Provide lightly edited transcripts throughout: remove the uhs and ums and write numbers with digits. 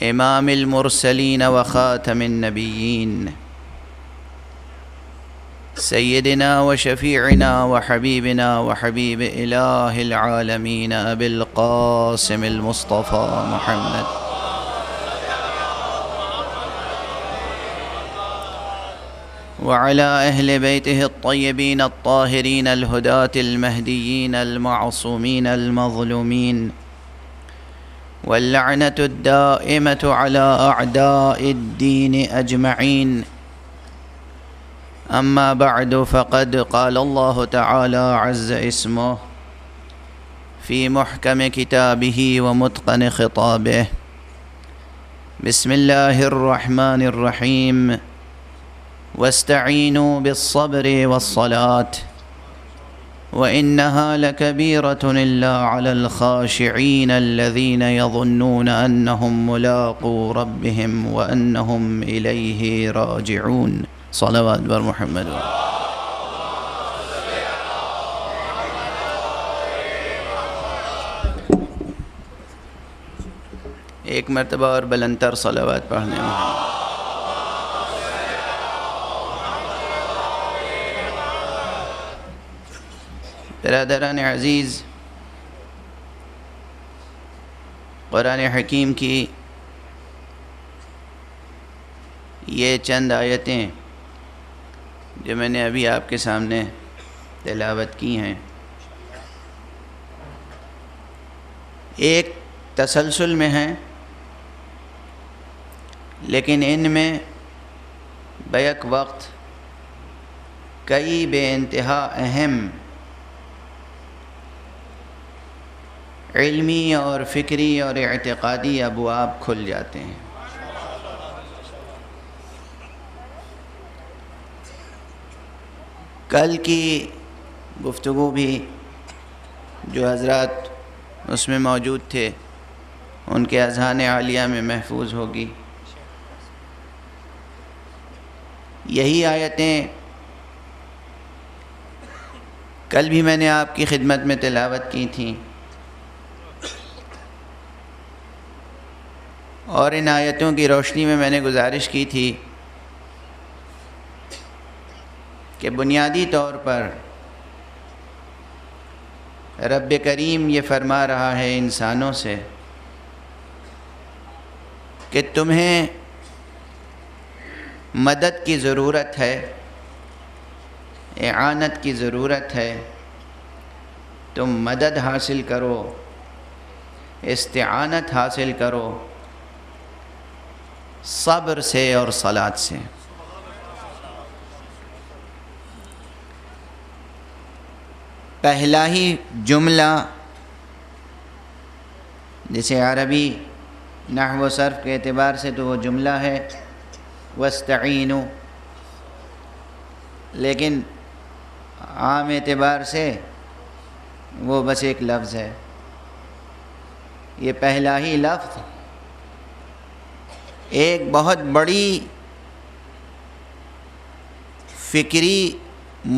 إمام المرسلين وخاتم النبيين سيدنا وشفيعنا وحبيبنا وحبيب إله العالمين أبي القاسم المصطفى محمد وعلى أهل بيته الطيبين الطاهرين الهداة المهديين المعصومين المظلومين واللعنة الدائمة على أعداء الدين أجمعين. أما بعد، فقد قال الله تعالى عز اسمه في محكم كتابه ومتقن خطابه: بسم الله الرحمن الرحيم واستعينوا بالصبر والصلاة وإنها لكبيرة إلا على الخاشعين الذين يظنون أنهم ملاقو ربهم وأنهم إليه راجعون. صلوات بر محمد. ایک مرتبہ اور بلندتر صلوات پڑھنے میں. برادران عزیز، قرآن حکیم کی یہ چند آیتیں جو میں نے ابھی آپ کے سامنے تلاوت کی ہیں، ایک تسلسل میں ہیں، لیکن ان میں بیک وقت کئی بے انتہا اہم علمی اور فکری اور اعتقادی ابواب کھل جاتے ہیں. کل کی گفتگو بھی جو حضرات اس میں موجود تھے ان کے اذہان عالیہ میں محفوظ ہوگی. یہی آیتیں کل بھی میں نے آپ کی خدمت میں تلاوت کی تھیں، اور ان آیتوں کی روشنی میں نے گزارش کی تھی کہ بنیادی طور پر رب کریم یہ فرما رہا ہے انسانوں سے کہ تمہیں مدد کی ضرورت ہے، اعانت کی ضرورت ہے، تم مدد حاصل کرو، استعانت حاصل کرو صبر سے اور صلاۃ سے. پہلا ہی جملہ جسے عربی نحو و صرف کے اعتبار سے تو وہ جملہ ہے وَاسْتَعِينُوا، لیکن عام اعتبار سے وہ بس ایک لفظ ہے. یہ پہلا ہی لفظ ایک بہت بڑی فکری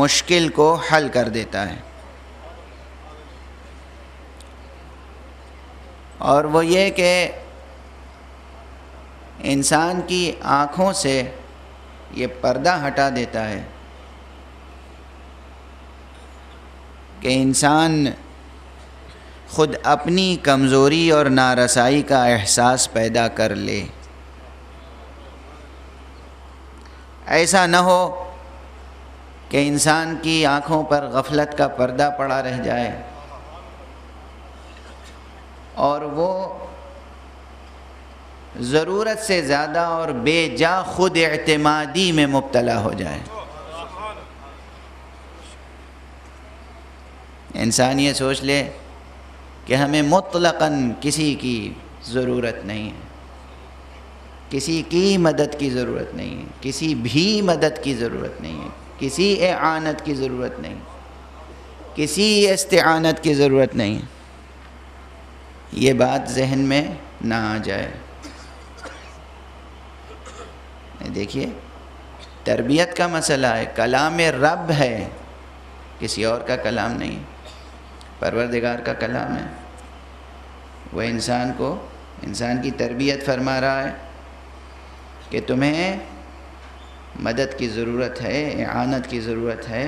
مشکل کو حل کر دیتا ہے، اور وہ یہ کہ انسان کی آنکھوں سے یہ پردہ ہٹا دیتا ہے کہ انسان خود اپنی کمزوری اور نارسائی کا احساس پیدا کر لے. ایسا نہ ہو کہ انسان کی آنکھوں پر غفلت کا پردہ پڑا رہ جائے اور وہ ضرورت سے زیادہ اور بے جا خود اعتمادی میں مبتلا ہو جائے. انسان یہ سوچ لے کہ ہمیں مطلقاً کسی کی ضرورت نہیں ہے، کسی کی مدد کی ضرورت نہیں ہے، کسی بھی مدد کی ضرورت نہیں ہے، کسی اعانت کی ضرورت نہیں، کسی استعانت کی ضرورت نہیں. یہ بات ذہن میں نہ آ جائے. دیکھیے، تربیت کا مسئلہ ہے، کلام رب ہے، کسی اور کا کلام نہیں، پروردگار کا کلام ہے. وہ انسان کو انسان کی تربیت فرما رہا ہے کہ تمہیں مدد کی ضرورت ہے، اعانت کی ضرورت ہے،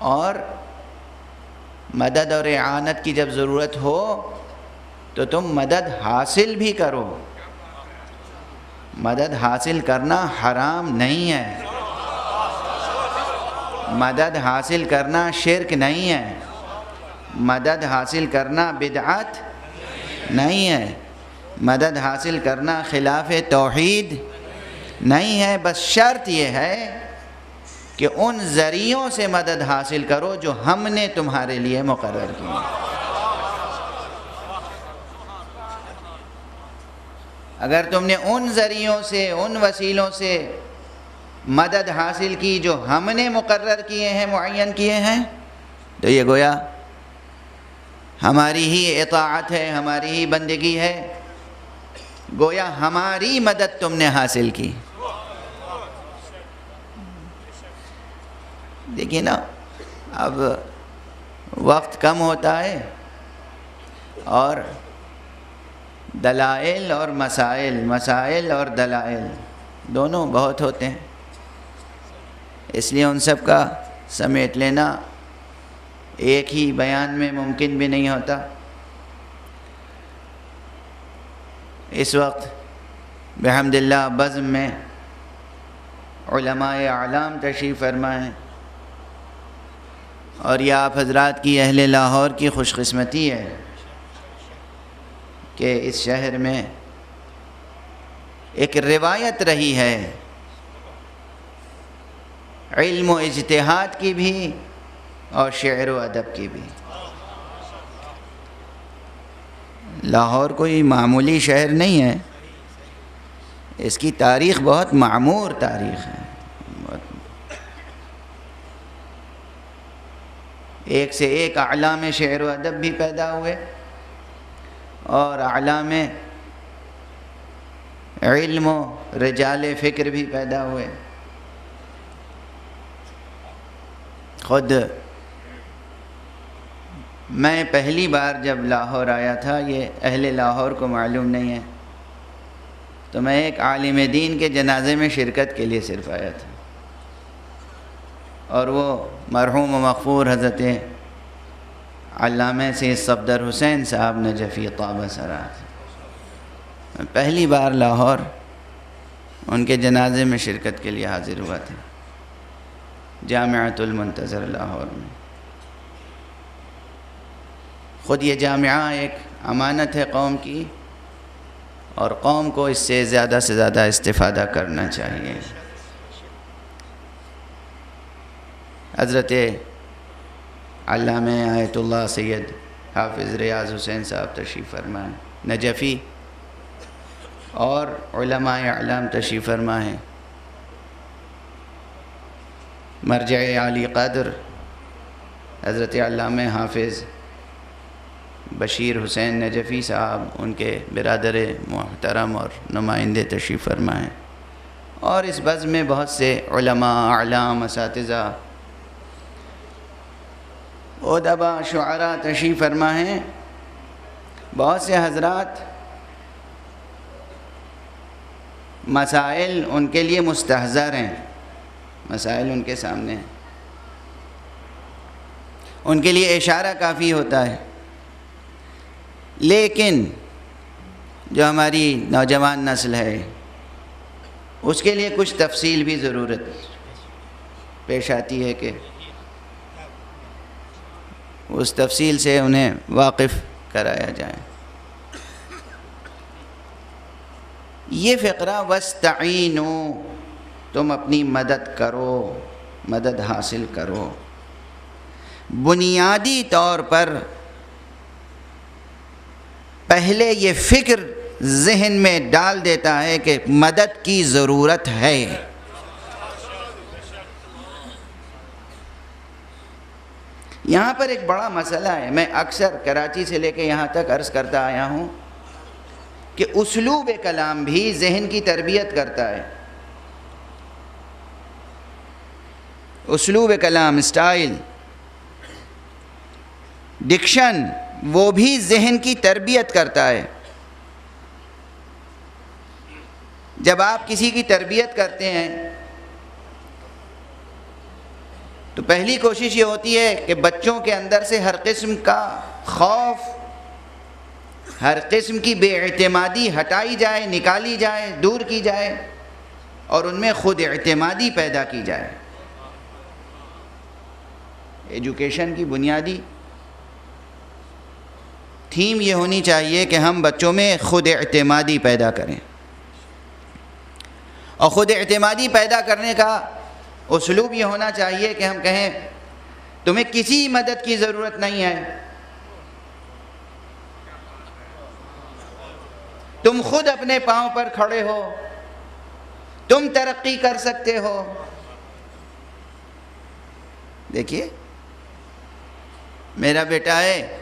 اور مدد اور اعانت کی جب ضرورت ہو تو تم مدد حاصل بھی کرو۔ مدد حاصل کرنا حرام نہیں ہے، مدد حاصل کرنا شرک نہیں ہے، مدد حاصل کرنا بدعت نہیں ہے، مدد حاصل کرنا خلاف توحید نہیں ہے۔ بس شرط یہ ہے کہ ان ذریعوں سے مدد حاصل کرو جو ہم نے تمہارے لیے مقرر کی۔ اگر تم نے ان ذریعوں سے، ان وسیلوں سے مدد حاصل کی جو ہم نے مقرر کیے ہیں، معین کیے ہیں، تو یہ گویا ہماری ہی اطاعت ہے، ہماری ہی بندگی ہے، گویا ہماری مدد تم نے حاصل کی۔ دیکھیے نا، اب وقت کم ہوتا ہے اور دلائل اور مسائل اور دلائل دونوں بہت ہوتے ہیں، اس لیے ان سب کا سمیٹ لینا ایک ہی بیان میں ممکن بھی نہیں ہوتا۔ اس وقت بحمد اللہ بزم میں علماء اعلام تشریف فرما ہیں، اور یہ آپ حضرات کی اہل لاہور کی خوش قسمتی ہے کہ اس شہر میں ایک روایت رہی ہے علم و اجتہاد کی بھی اور شعر و ادب کی بھی۔ لاہور کوئی معمولی شہر نہیں ہے، اس کی تاریخ بہت معمور تاریخ ہے، ایک سے ایک اعلام شعر و ادب بھی پیدا ہوئے اور اعلام علم و رجال فکر بھی پیدا ہوئے۔ خود میں پہلی بار جب لاہور آیا تھا، یہ اہل لاہور کو معلوم نہیں ہے، تو میں ایک عالم دین کے جنازے میں شرکت کے لیے صرف آیا تھا، اور وہ مرحوم و مغفور حضرت علامہ سید صفدر حسین صاحب نجفی طابہ سرات، میں پہلی بار لاہور ان کے جنازے میں شرکت کے لیے حاضر ہوا تھا، جامعۃ المنتظر لاہور میں۔ خود یہ جامعہ ایک امانت ہے قوم کی، اور قوم کو اس سے زیادہ استفادہ کرنا چاہیے۔ حضرت علامہ آیت اللہ سید حافظ ریاض حسین صاحب تشریف فرما ہیں، نجفی، اور علماء اعلام تشریف فرما ہیں، مرجع عالی قدر حضرت علامہ حافظ بشیر حسین نجفی صاحب، ان کے برادر محترم اور نمائندے تشریف فرما ہیں، اور اس بزم میں بہت سے علماء، اعلام، اساتذہ، ادباء، شعراء تشریف فرما ہیں۔ بہت سے حضرات مسائل ان کے لیے مستحضر ہیں، مسائل ان کے سامنے ہیں، ان کے لیے اشارہ کافی ہوتا ہے، لیکن جو ہماری نوجوان نسل ہے اس کے لیے کچھ تفصیل بھی ضرورت پیش آتی ہے کہ اس تفصیل سے انہیں واقف کرایا جائے۔ یہ فقرہ وَاسْتَعِینُوا، تم اپنی مدد کرو، مدد حاصل کرو، بنیادی طور پر پہلے یہ فکر ذہن میں ڈال دیتا ہے کہ مدد کی ضرورت ہے۔ یہاں پر ایک بڑا مسئلہ ہے، میں اکثر کراچی سے لے کے یہاں تک عرض کرتا آیا ہوں کہ اسلوب کلام بھی ذہن کی تربیت کرتا ہے۔ اسلوب کلام، اسٹائل، ڈکشن وہ بھی ذہن کی تربیت کرتا ہے. جب آپ کسی کی تربیت کرتے ہیں تو پہلی کوشش یہ ہوتی ہے کہ بچوں کے اندر سے ہر قسم کا خوف، ہر قسم کی بے اعتمادی ہٹائی جائے، نکالی جائے، دور کی جائے، اور ان میں خود اعتمادی پیدا کی جائے. ایجوکیشن کی بنیادی تھیم یہ ہونی چاہیے کہ ہم بچوں میں خود اعتمادی پیدا کریں. اور خود اعتمادی پیدا کرنے کا اسلوب یہ ہونا چاہیے کہ ہم کہیں تمہیں کسی مدد کی ضرورت نہیں ہے، تم خود اپنے پاؤں پر کھڑے ہو، تم ترقی کر سکتے ہو. دیکھیے میرا بیٹا ہے،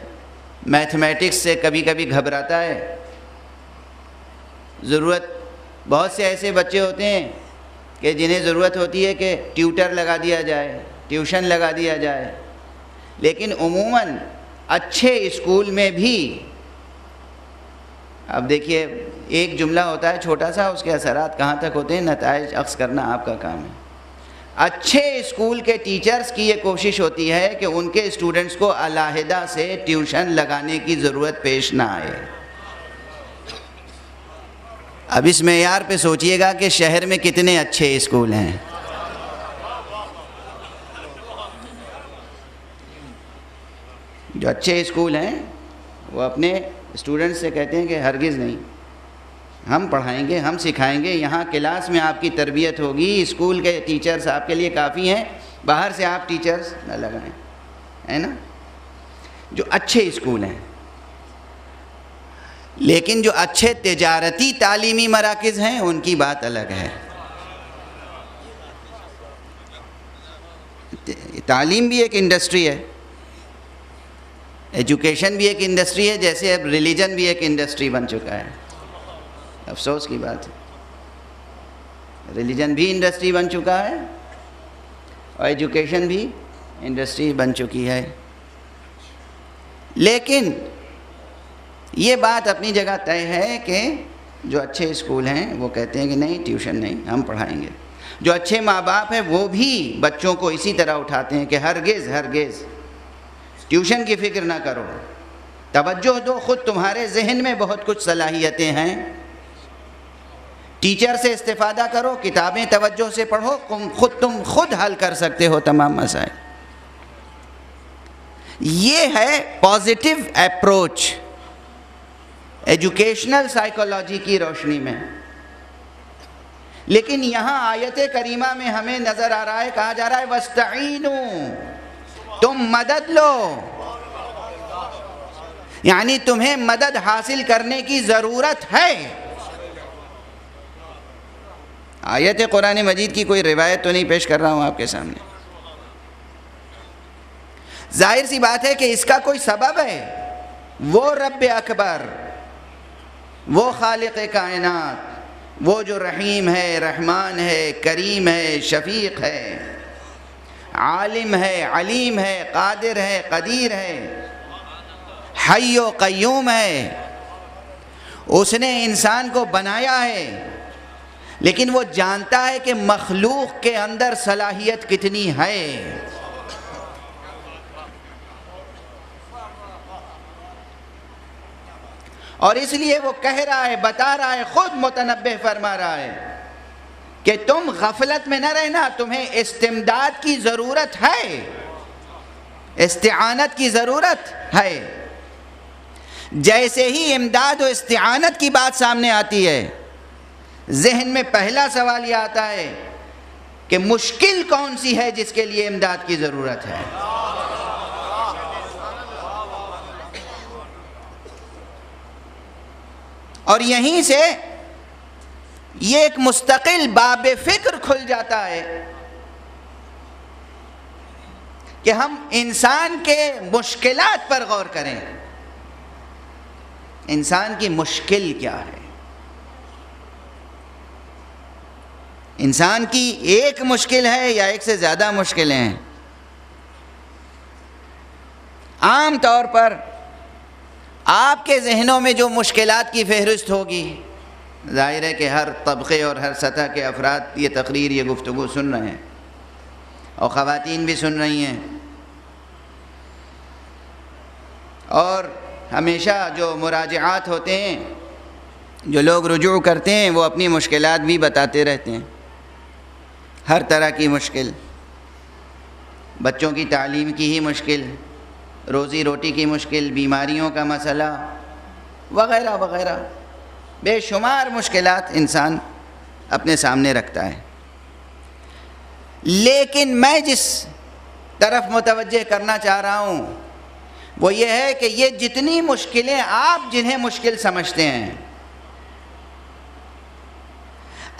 میتھمیٹکس سے کبھی کبھی گھبراتا ہے. بہت سے ایسے بچے ہوتے ہیں کہ جنہیں ضرورت ہوتی ہے کہ ٹیوٹر لگا دیا جائے، ٹیوشن لگا دیا جائے، لیکن عموماً اچھے اسکول میں بھی، اب دیکھیے ایک جملہ ہوتا ہے چھوٹا سا، اس کے اثرات کہاں تک ہوتے ہیں نتائج اخذ کرنا آپ کا کام ہے. اچھے اسکول کے ٹیچرز کی یہ کوشش ہوتی ہے کہ ان کے اسٹوڈنٹس کو علیحدہ سے ٹیوشن لگانے کی ضرورت پیش نہ آئے. اب اس معیار پہ سوچئے گا کہ شہر میں کتنے اچھے اسکول ہیں. جو اچھے اسکول ہیں وہ اپنے اسٹوڈنٹس سے کہتے ہیں کہ ہرگز نہیں، ہم پڑھائیں گے، ہم سکھائیں گے، یہاں کلاس میں آپ کی تربیت ہوگی، اسکول کے ٹیچرز آپ کے لیے کافی ہیں، باہر سے آپ ٹیچرز نہ لگائیں، ہے نا. جو اچھے اسکول ہیں. لیکن جو اچھے تجارتی تعلیمی مراکز ہیں ان کی بات الگ ہے. تعلیم بھی ایک انڈسٹری ہے، ایجوکیشن بھی ایک انڈسٹری ہے، جیسے اب ریلیجن بھی ایک انڈسٹری بن چکا ہے. افسوس کی بات ہے، ریلیجن بھی انڈسٹری بن چکا ہے اور ایجوکیشن بھی انڈسٹری بن چکی ہے. لیکن یہ بات اپنی جگہ طے ہے کہ جو اچھے اسکول ہیں وہ کہتے ہیں کہ نہیں ٹیوشن نہیں، ہم پڑھائیں گے. جو اچھے ماں باپ ہیں وہ بھی بچوں کو اسی طرح اٹھاتے ہیں کہ ہرگز ہرگز ٹیوشن کی فکر نہ کرو، توجہ دو، خود تمہارے ذہن میں بہت کچھ صلاحیتیں ہیں، ٹیچر سے استفادہ کرو، کتابیں توجہ سے پڑھو، تم خود حل کر سکتے ہو تمام مسائل. یہ ہے پازیٹیو اپروچ ایجوکیشنل سائیکالوجی کی روشنی میں. لیکن یہاں آیت کریمہ میں ہمیں نظر آ رہا ہے، کہا جا رہا ہے وَاسْتَعِینُوا، تم مدد لو، یعنی تمہیں مدد حاصل کرنے کی ضرورت ہے. آیت قرآن مجید کی کوئی روایت تو نہیں پیش کر رہا ہوں آپ کے سامنے. ظاہر سی بات ہے کہ اس کا کوئی سبب ہے. وہ رب اکبر، وہ خالق کائنات، وہ جو رحیم ہے، رحمان ہے، کریم ہے، شفیق ہے، عالم ہے، علیم ہے، قادر ہے، قدیر ہے، حی و قیوم ہے. اس نے انسان کو بنایا ہے، لیکن وہ جانتا ہے کہ مخلوق کے اندر صلاحیت کتنی ہے. اور اس لیے وہ کہہ رہا ہے، بتا رہا ہے، خود متنبہ فرما رہا ہے کہ تم غفلت میں نہ رہنا، تمہیں استمداد کی ضرورت ہے، استعانت کی ضرورت ہے. جیسے ہی امداد و استعانت کی بات سامنے آتی ہے، ذہن میں پہلا سوال یہ آتا ہے کہ مشکل کون سی ہے جس کے لیے امداد کی ضرورت ہے. اور یہیں سے یہ ایک مستقل باب فکر کھل جاتا ہے کہ ہم انسان کے مشکلات پر غور کریں. انسان کی مشکل کیا ہے؟ انسان کی ایک مشکل ہے یا ایک سے زیادہ مشکلیں ہیں؟ عام طور پر آپ کے ذہنوں میں جو مشکلات کی فہرست ہوگی، ظاہر ہے کہ ہر طبقے اور ہر سطح کے افراد یہ تقریر، یہ گفتگو سن رہے ہیں، اور خواتین بھی سن رہی ہیں، اور ہمیشہ جو مراجعات ہوتے ہیں، جو لوگ رجوع کرتے ہیں، وہ اپنی مشکلات بھی بتاتے رہتے ہیں، ہر طرح کی مشکل، بچوں کی تعلیم کی ہی مشکل، روزی روٹی کی مشکل، بیماریوں کا مسئلہ وغیرہ وغیرہ، بے شمار مشکلات انسان اپنے سامنے رکھتا ہے۔ لیکن میں جس طرف متوجہ کرنا چاہ رہا ہوں وہ یہ ہے کہ یہ جتنی مشکلیں آپ جنہیں مشکل سمجھتے ہیں،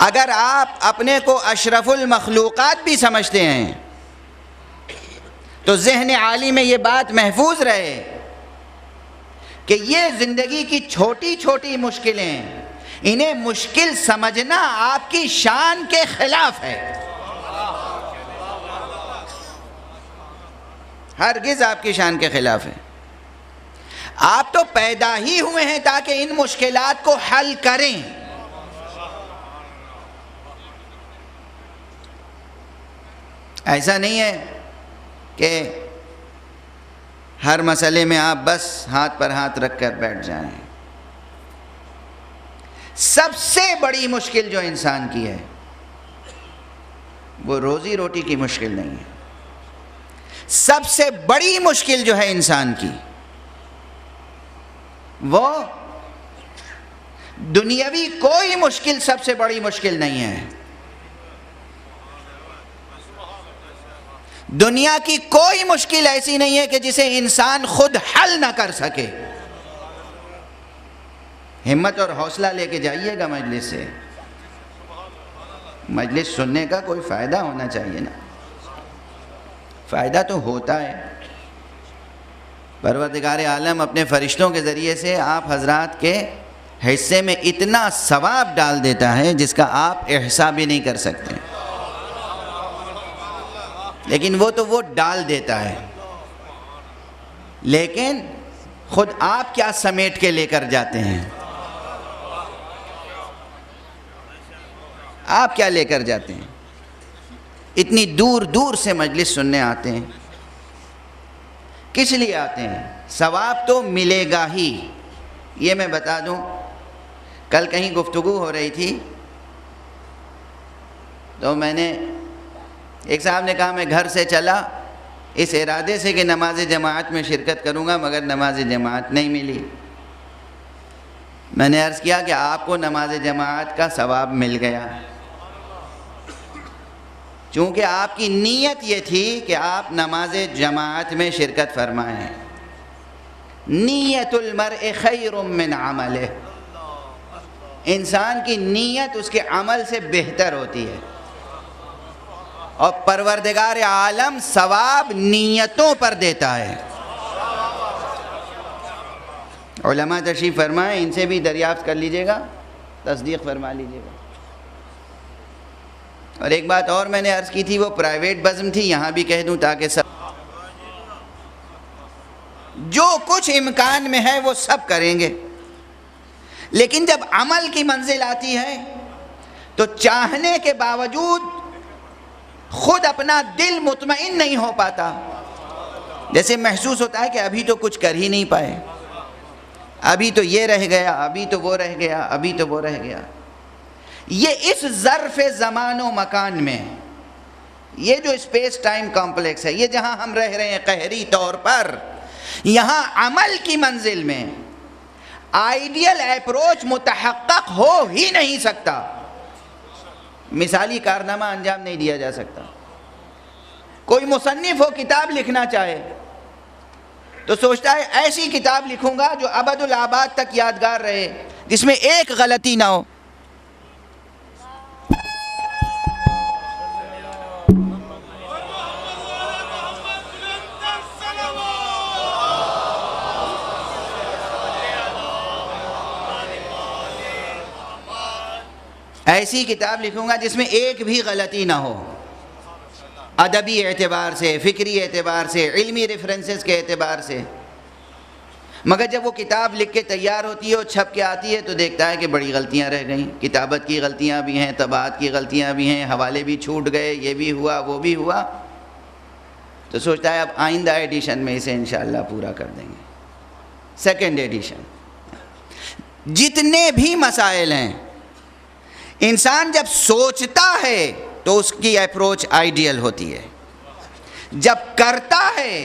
اگر آپ اپنے کو اشرف المخلوقات بھی سمجھتے ہیں تو ذہن عالی میں یہ بات محفوظ رہے کہ یہ زندگی کی چھوٹی چھوٹی مشکلیں، انہیں مشکل سمجھنا آپ کی شان کے خلاف ہے، ہرگز آپ کی شان کے خلاف ہے۔ آپ تو پیدا ہی ہوئے ہیں تاکہ ان مشکلات کو حل کریں۔ ایسا نہیں ہے کہ ہر مسئلے میں آپ بس ہاتھ پر ہاتھ رکھ کر بیٹھ جائیں۔ سب سے بڑی مشکل جو انسان کی ہے وہ روزی روٹی کی مشکل نہیں ہے، سب سے بڑی مشکل جو ہے انسان کی وہ دنیاوی کوئی مشکل سب سے بڑی مشکل نہیں ہے۔ دنیا کی کوئی مشکل ایسی نہیں ہے کہ جسے انسان خود حل نہ کر سکے۔ ہمت اور حوصلہ لے کے جائیے گا مجلس سے، مجلس سننے کا کوئی فائدہ ہونا چاہیے نا، فائدہ تو ہوتا ہے۔ پروردگار عالم اپنے فرشتوں کے ذریعے سے آپ حضرات کے حصے میں اتنا ثواب ڈال دیتا ہے جس کا آپ احصاء بھی نہیں کر سکتے، لیکن وہ ڈال دیتا ہے، لیکن خود آپ کیا سمیٹ کے لے کر جاتے ہیں، آپ کیا لے کر جاتے ہیں؟ اتنی دور دور سے مجلس سننے آتے ہیں، کس لیے آتے ہیں؟ ثواب تو ملے گا ہی۔ یہ میں بتا دوں، کل کہیں گفتگو ہو رہی تھی تو میں نے، ایک صاحب نے کہا میں گھر سے چلا اس ارادے سے کہ نماز جماعت میں شرکت کروں گا، مگر نماز جماعت نہیں ملی۔ میں نے عرض کیا کہ آپ کو نماز جماعت کا ثواب مل گیا، چونکہ آپ کی نیت یہ تھی کہ آپ نماز جماعت میں شرکت فرمائیں۔ نیت المرء خیر من عملہ، انسان کی نیت اس کے عمل سے بہتر ہوتی ہے، اور پروردگار عالم ثواب نیتوں پر دیتا ہے۔ علماء تشریف فرمائیں، ان سے بھی دریافت کر لیجئے گا، تصدیق فرما لیجئے گا۔ اور ایک بات اور میں نے عرض کی تھی، وہ پرائیویٹ بزم تھی، یہاں بھی کہہ دوں تاکہ سب جو کچھ امکان میں ہے وہ سب کریں گے، لیکن جب عمل کی منزل آتی ہے تو چاہنے کے باوجود خود اپنا دل مطمئن نہیں ہو پاتا، جیسے محسوس ہوتا ہے کہ ابھی تو کچھ کر ہی نہیں پائے، ابھی تو یہ رہ گیا، ابھی تو وہ رہ گیا، ابھی تو وہ رہ گیا۔ یہ اس ظرف زمان و مکان میں، یہ جو اسپیس ٹائم کمپلیکس ہے، یہ جہاں ہم رہ رہے ہیں قہری طور پر، یہاں عمل کی منزل میں آئیڈیل اپروچ متحقق ہو ہی نہیں سکتا، مثالی کارنامہ انجام نہیں دیا جا سکتا۔ کوئی مصنف ہو، کتاب لکھنا چاہے تو سوچتا ہے ایسی کتاب لکھوں گا جو ابد الآباد تک یادگار رہے، جس میں ایک غلطی نہ ہو۔ ایسی کتاب لکھوں گا جس میں ایک بھی غلطی نہ ہو، ادبی اعتبار سے، فکری اعتبار سے، علمی ریفرنسز کے اعتبار سے۔ مگر جب وہ کتاب لکھ کے تیار ہوتی ہے اور چھپ کے آتی ہے تو دیکھتا ہے کہ بڑی غلطیاں رہ گئیں، کتابت کی غلطیاں بھی ہیں، طباعت کی غلطیاں بھی ہیں، حوالے بھی چھوٹ گئے، یہ بھی ہوا وہ بھی ہوا، تو سوچتا ہے اب آئندہ ایڈیشن میں اسے انشاءاللہ پورا کر دیں گے، سیکنڈ ایڈیشن۔ جتنے بھی مسائل ہیں، انسان جب سوچتا ہے تو اس کی اپروچ آئیڈیل ہوتی ہے، جب کرتا ہے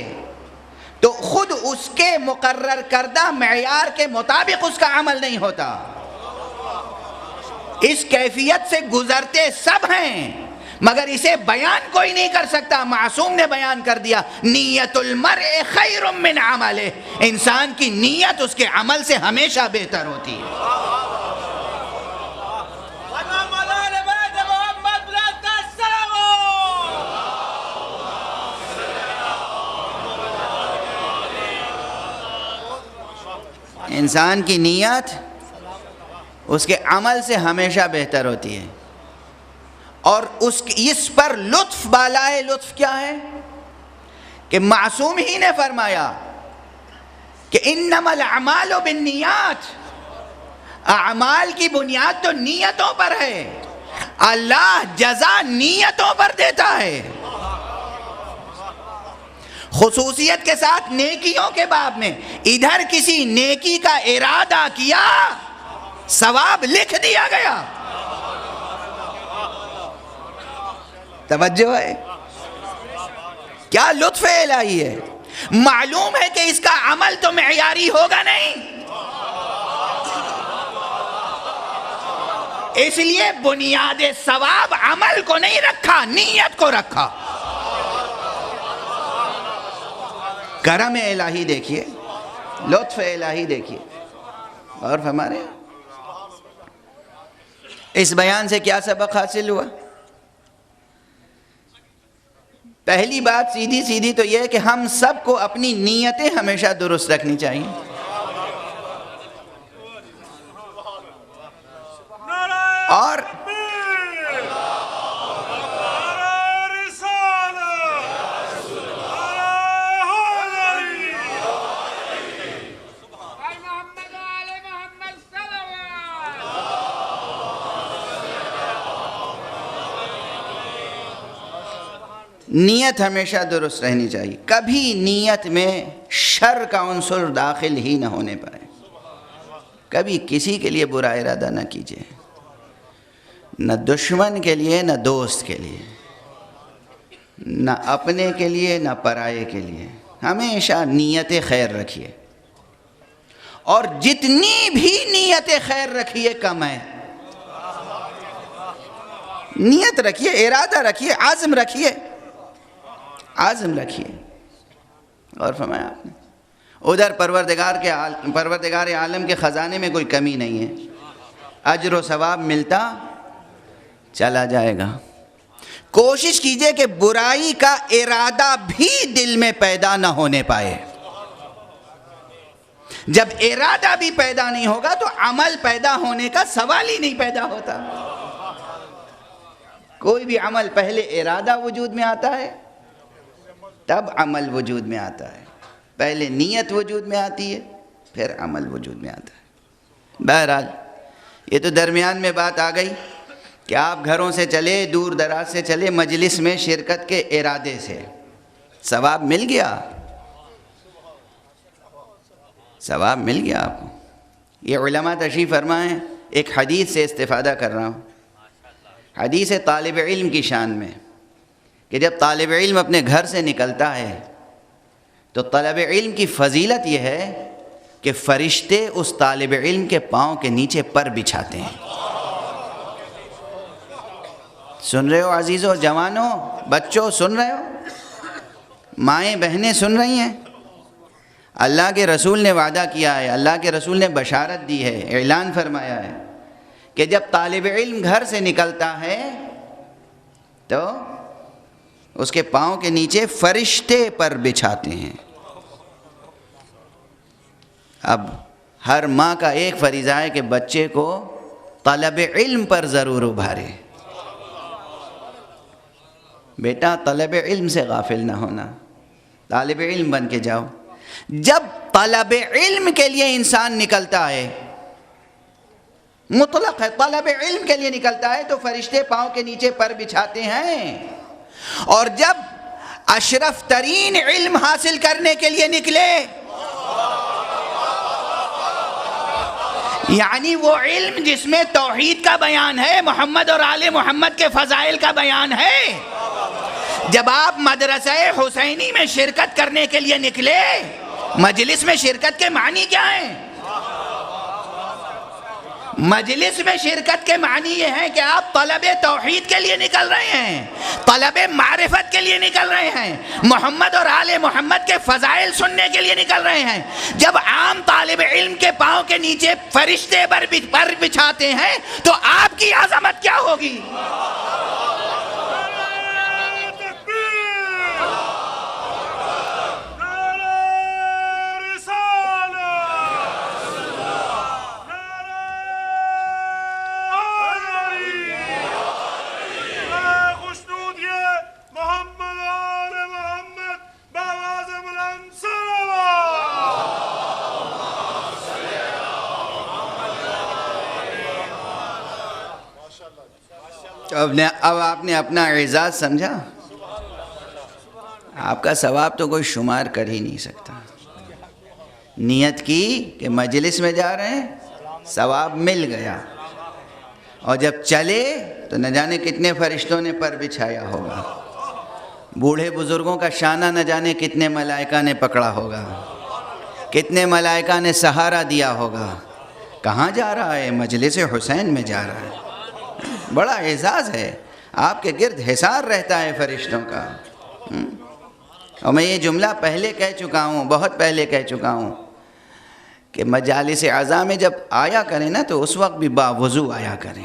تو خود اس کے مقرر کردہ معیار کے مطابق اس کا عمل نہیں ہوتا۔ اس کیفیت سے گزرتے سب ہیں مگر اسے بیان کوئی نہیں کر سکتا۔ معصوم نے بیان کر دیا، نیت المرء خیر من عملہ، انسان کی نیت اس کے عمل سے ہمیشہ بہتر ہوتی ہے۔ انسان کی نیت اس کے عمل سے ہمیشہ بہتر ہوتی ہے، اور اس پر لطف بالائے لطف کیا ہے کہ معصوم ہی نے فرمایا کہ انما الاعمال بالنیات، اعمال کی بنیاد تو نیتوں پر ہے، اللہ جزا نیتوں پر دیتا ہے۔ خصوصیت کے ساتھ نیکیوں کے باب میں، ادھر کسی نیکی کا ارادہ کیا ثواب لکھ دیا گیا۔ توجہ ہے، کیا لطف الہی ہے۔ معلوم ہے کہ اس کا عمل تو معیاری ہوگا نہیں، اس لیے بنیاد ثواب عمل کو نہیں رکھا، نیت کو رکھا۔ کرم الہی دیکھیے، لطف الہی دیکھیے۔ اور ہمارے اس بیان سے کیا سبق حاصل ہوا؟ پہلی بات سیدھی سیدھی تو یہ ہے کہ ہم سب کو اپنی نیتیں ہمیشہ درست رکھنی چاہیے، اور نیت ہمیشہ درست رہنی چاہیے، کبھی نیت میں شر کا عنصر داخل ہی نہ ہونے پائے، کبھی کسی کے لیے برا ارادہ نہ کیجیے، نہ دشمن کے لیے نہ دوست کے لیے، نہ اپنے کے لیے نہ پرائے کے لیے، ہمیشہ نیت خیر رکھیے، اور جتنی بھی نیت خیر رکھیے کم ہے۔ نیت رکھیے، ارادہ رکھیے، عزم رکھیے، عزم رکھیے۔ اور فرمایا آپ نے ادھر پروردگار عالم کے خزانے میں کوئی کمی نہیں ہے، اجر و ثواب ملتا چلا جائے گا۔ کوشش کیجئے کہ برائی کا ارادہ بھی دل میں پیدا نہ ہونے پائے۔ جب ارادہ بھی پیدا نہیں ہوگا تو عمل پیدا ہونے کا سوال ہی نہیں پیدا ہوتا۔ کوئی بھی عمل پہلے ارادہ وجود میں آتا ہے تب عمل وجود میں آتا ہے، پہلے نیت وجود میں آتی ہے پھر عمل وجود میں آتا ہے۔ بہرحال یہ تو درمیان میں بات آ گئی کہ آپ گھروں سے چلے، دور دراز سے چلے، مجلس میں شرکت کے ارادے سے ثواب مل گیا، ثواب مل گیا آپ کو۔ یہ علماء تشریف فرمائیں، ایک حدیث سے استفادہ کر رہا ہوں، حدیث طالب علم کی شان میں، کہ جب طالب علم اپنے گھر سے نکلتا ہے تو طالب علم کی فضیلت یہ ہے کہ فرشتے اس طالب علم کے پاؤں کے نیچے پر بچھاتے ہیں۔ سن رہے ہو عزیزو، جوانوں، بچوں، سن رہے ہو، مائیں بہنیں سن رہی ہیں؟ اللہ کے رسول نے وعدہ کیا ہے، اللہ کے رسول نے بشارت دی ہے، اعلان فرمایا ہے کہ جب طالب علم گھر سے نکلتا ہے تو اس کے پاؤں کے نیچے فرشتے پر بچھاتے ہیں۔ اب ہر ماں کا ایک فریضہ ہے کہ بچے کو طلب علم پر ضرور ابھارے۔ بیٹا طلب علم سے غافل نہ ہونا، طالب علم بن کے جاؤ۔ جب طلب علم کے لیے انسان نکلتا ہے، مطلق ہے، طلب علم کے لیے نکلتا ہے تو فرشتے پاؤں کے نیچے پر بچھاتے ہیں، اور جب اشرف ترین علم حاصل کرنے کے لیے نکلے، یعنی وہ علم جس میں توحید کا بیان ہے، محمد اور آل محمد کے فضائل کا بیان ہے، جب آپ مدرسہ حسینی میں شرکت کرنے کے لیے نکلے، مجلس میں شرکت کے معنی کیا ہیں؟ مجلس میں شرکت کے معنی یہ ہے کہ آپ طلب توحید کے لیے نکل رہے ہیں، طلب معرفت کے لیے نکل رہے ہیں، محمد اور آل محمد کے فضائل سننے کے لیے نکل رہے ہیں۔ جب عام طالب علم کے پاؤں کے نیچے فرشتے پر بچھاتے ہیں تو آپ کی عظمت کیا ہوگی؟ اب آپ نے اپنا اعزاز سمجھا؟ آپ کا ثواب تو کوئی شمار کر ہی نہیں سکتا۔ نیت کی کہ مجلس میں جا رہے ہیں، ثواب مل گیا، اور جب چلے تو نہ جانے کتنے فرشتوں نے پر بچھایا ہوگا، بوڑھے بزرگوں کا شانہ نہ جانے کتنے ملائکہ نے پکڑا ہوگا، کتنے ملائکہ نے سہارا دیا ہوگا۔ کہاں جا رہا ہے؟ مجلس حسین میں جا رہا ہے۔ بڑا اعزاز ہے، آپ کے گرد حصار رہتا ہے فرشتوں کا۔ اور میں یہ جملہ پہلے کہہ چکا ہوں، بہت پہلے کہہ چکا ہوں، کہ مجالس اعزاء میں جب آیا کریں نا تو اس وقت بھی باوضو آیا کریں،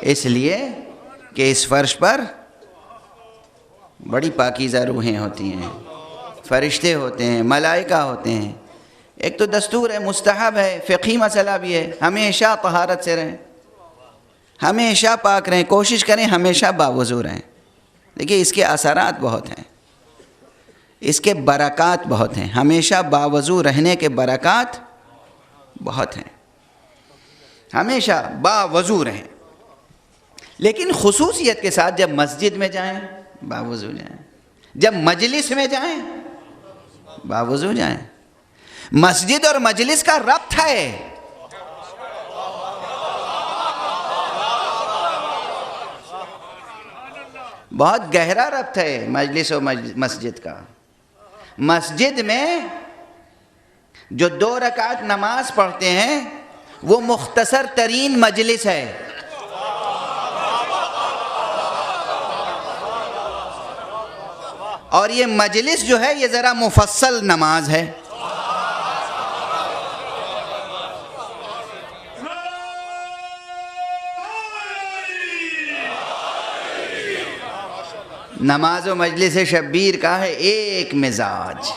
اس لیے کہ اس فرش پر بڑی پاکیزہ روحیں ہوتی ہیں، فرشتے ہوتے ہیں، ملائکہ ہوتے ہیں۔ ایک تو دستور ہے، مستحب ہے، فقہی مسئلہ بھی ہے، ہمیشہ طہارت سے رہیں، ہمیشہ پاک رہیں، کوشش کریں ہمیشہ باوضو رہیں۔ دیکھیے اس کے اثرات بہت ہیں، اس کے برکات بہت ہیں، ہمیشہ باوضو رہنے کے برکات بہت ہیں، ہمیشہ باوضو رہیں۔ لیکن خصوصیت کے ساتھ جب مسجد میں جائیں باوضو جائیں، جب مجلس میں جائیں باوضو جائیں۔ مسجد اور مجلس کا ربط ہے، بہت گہرا ربط ہے مجلس و مسجد کا۔ مسجد میں جو 2 رکعت نماز پڑھتے ہیں وہ مختصر ترین مجلس ہے، اور یہ مجلس جو ہے یہ ذرا مفصل نماز ہے۔ نماز و مجلس شبیر کا ہے ایک مزاج،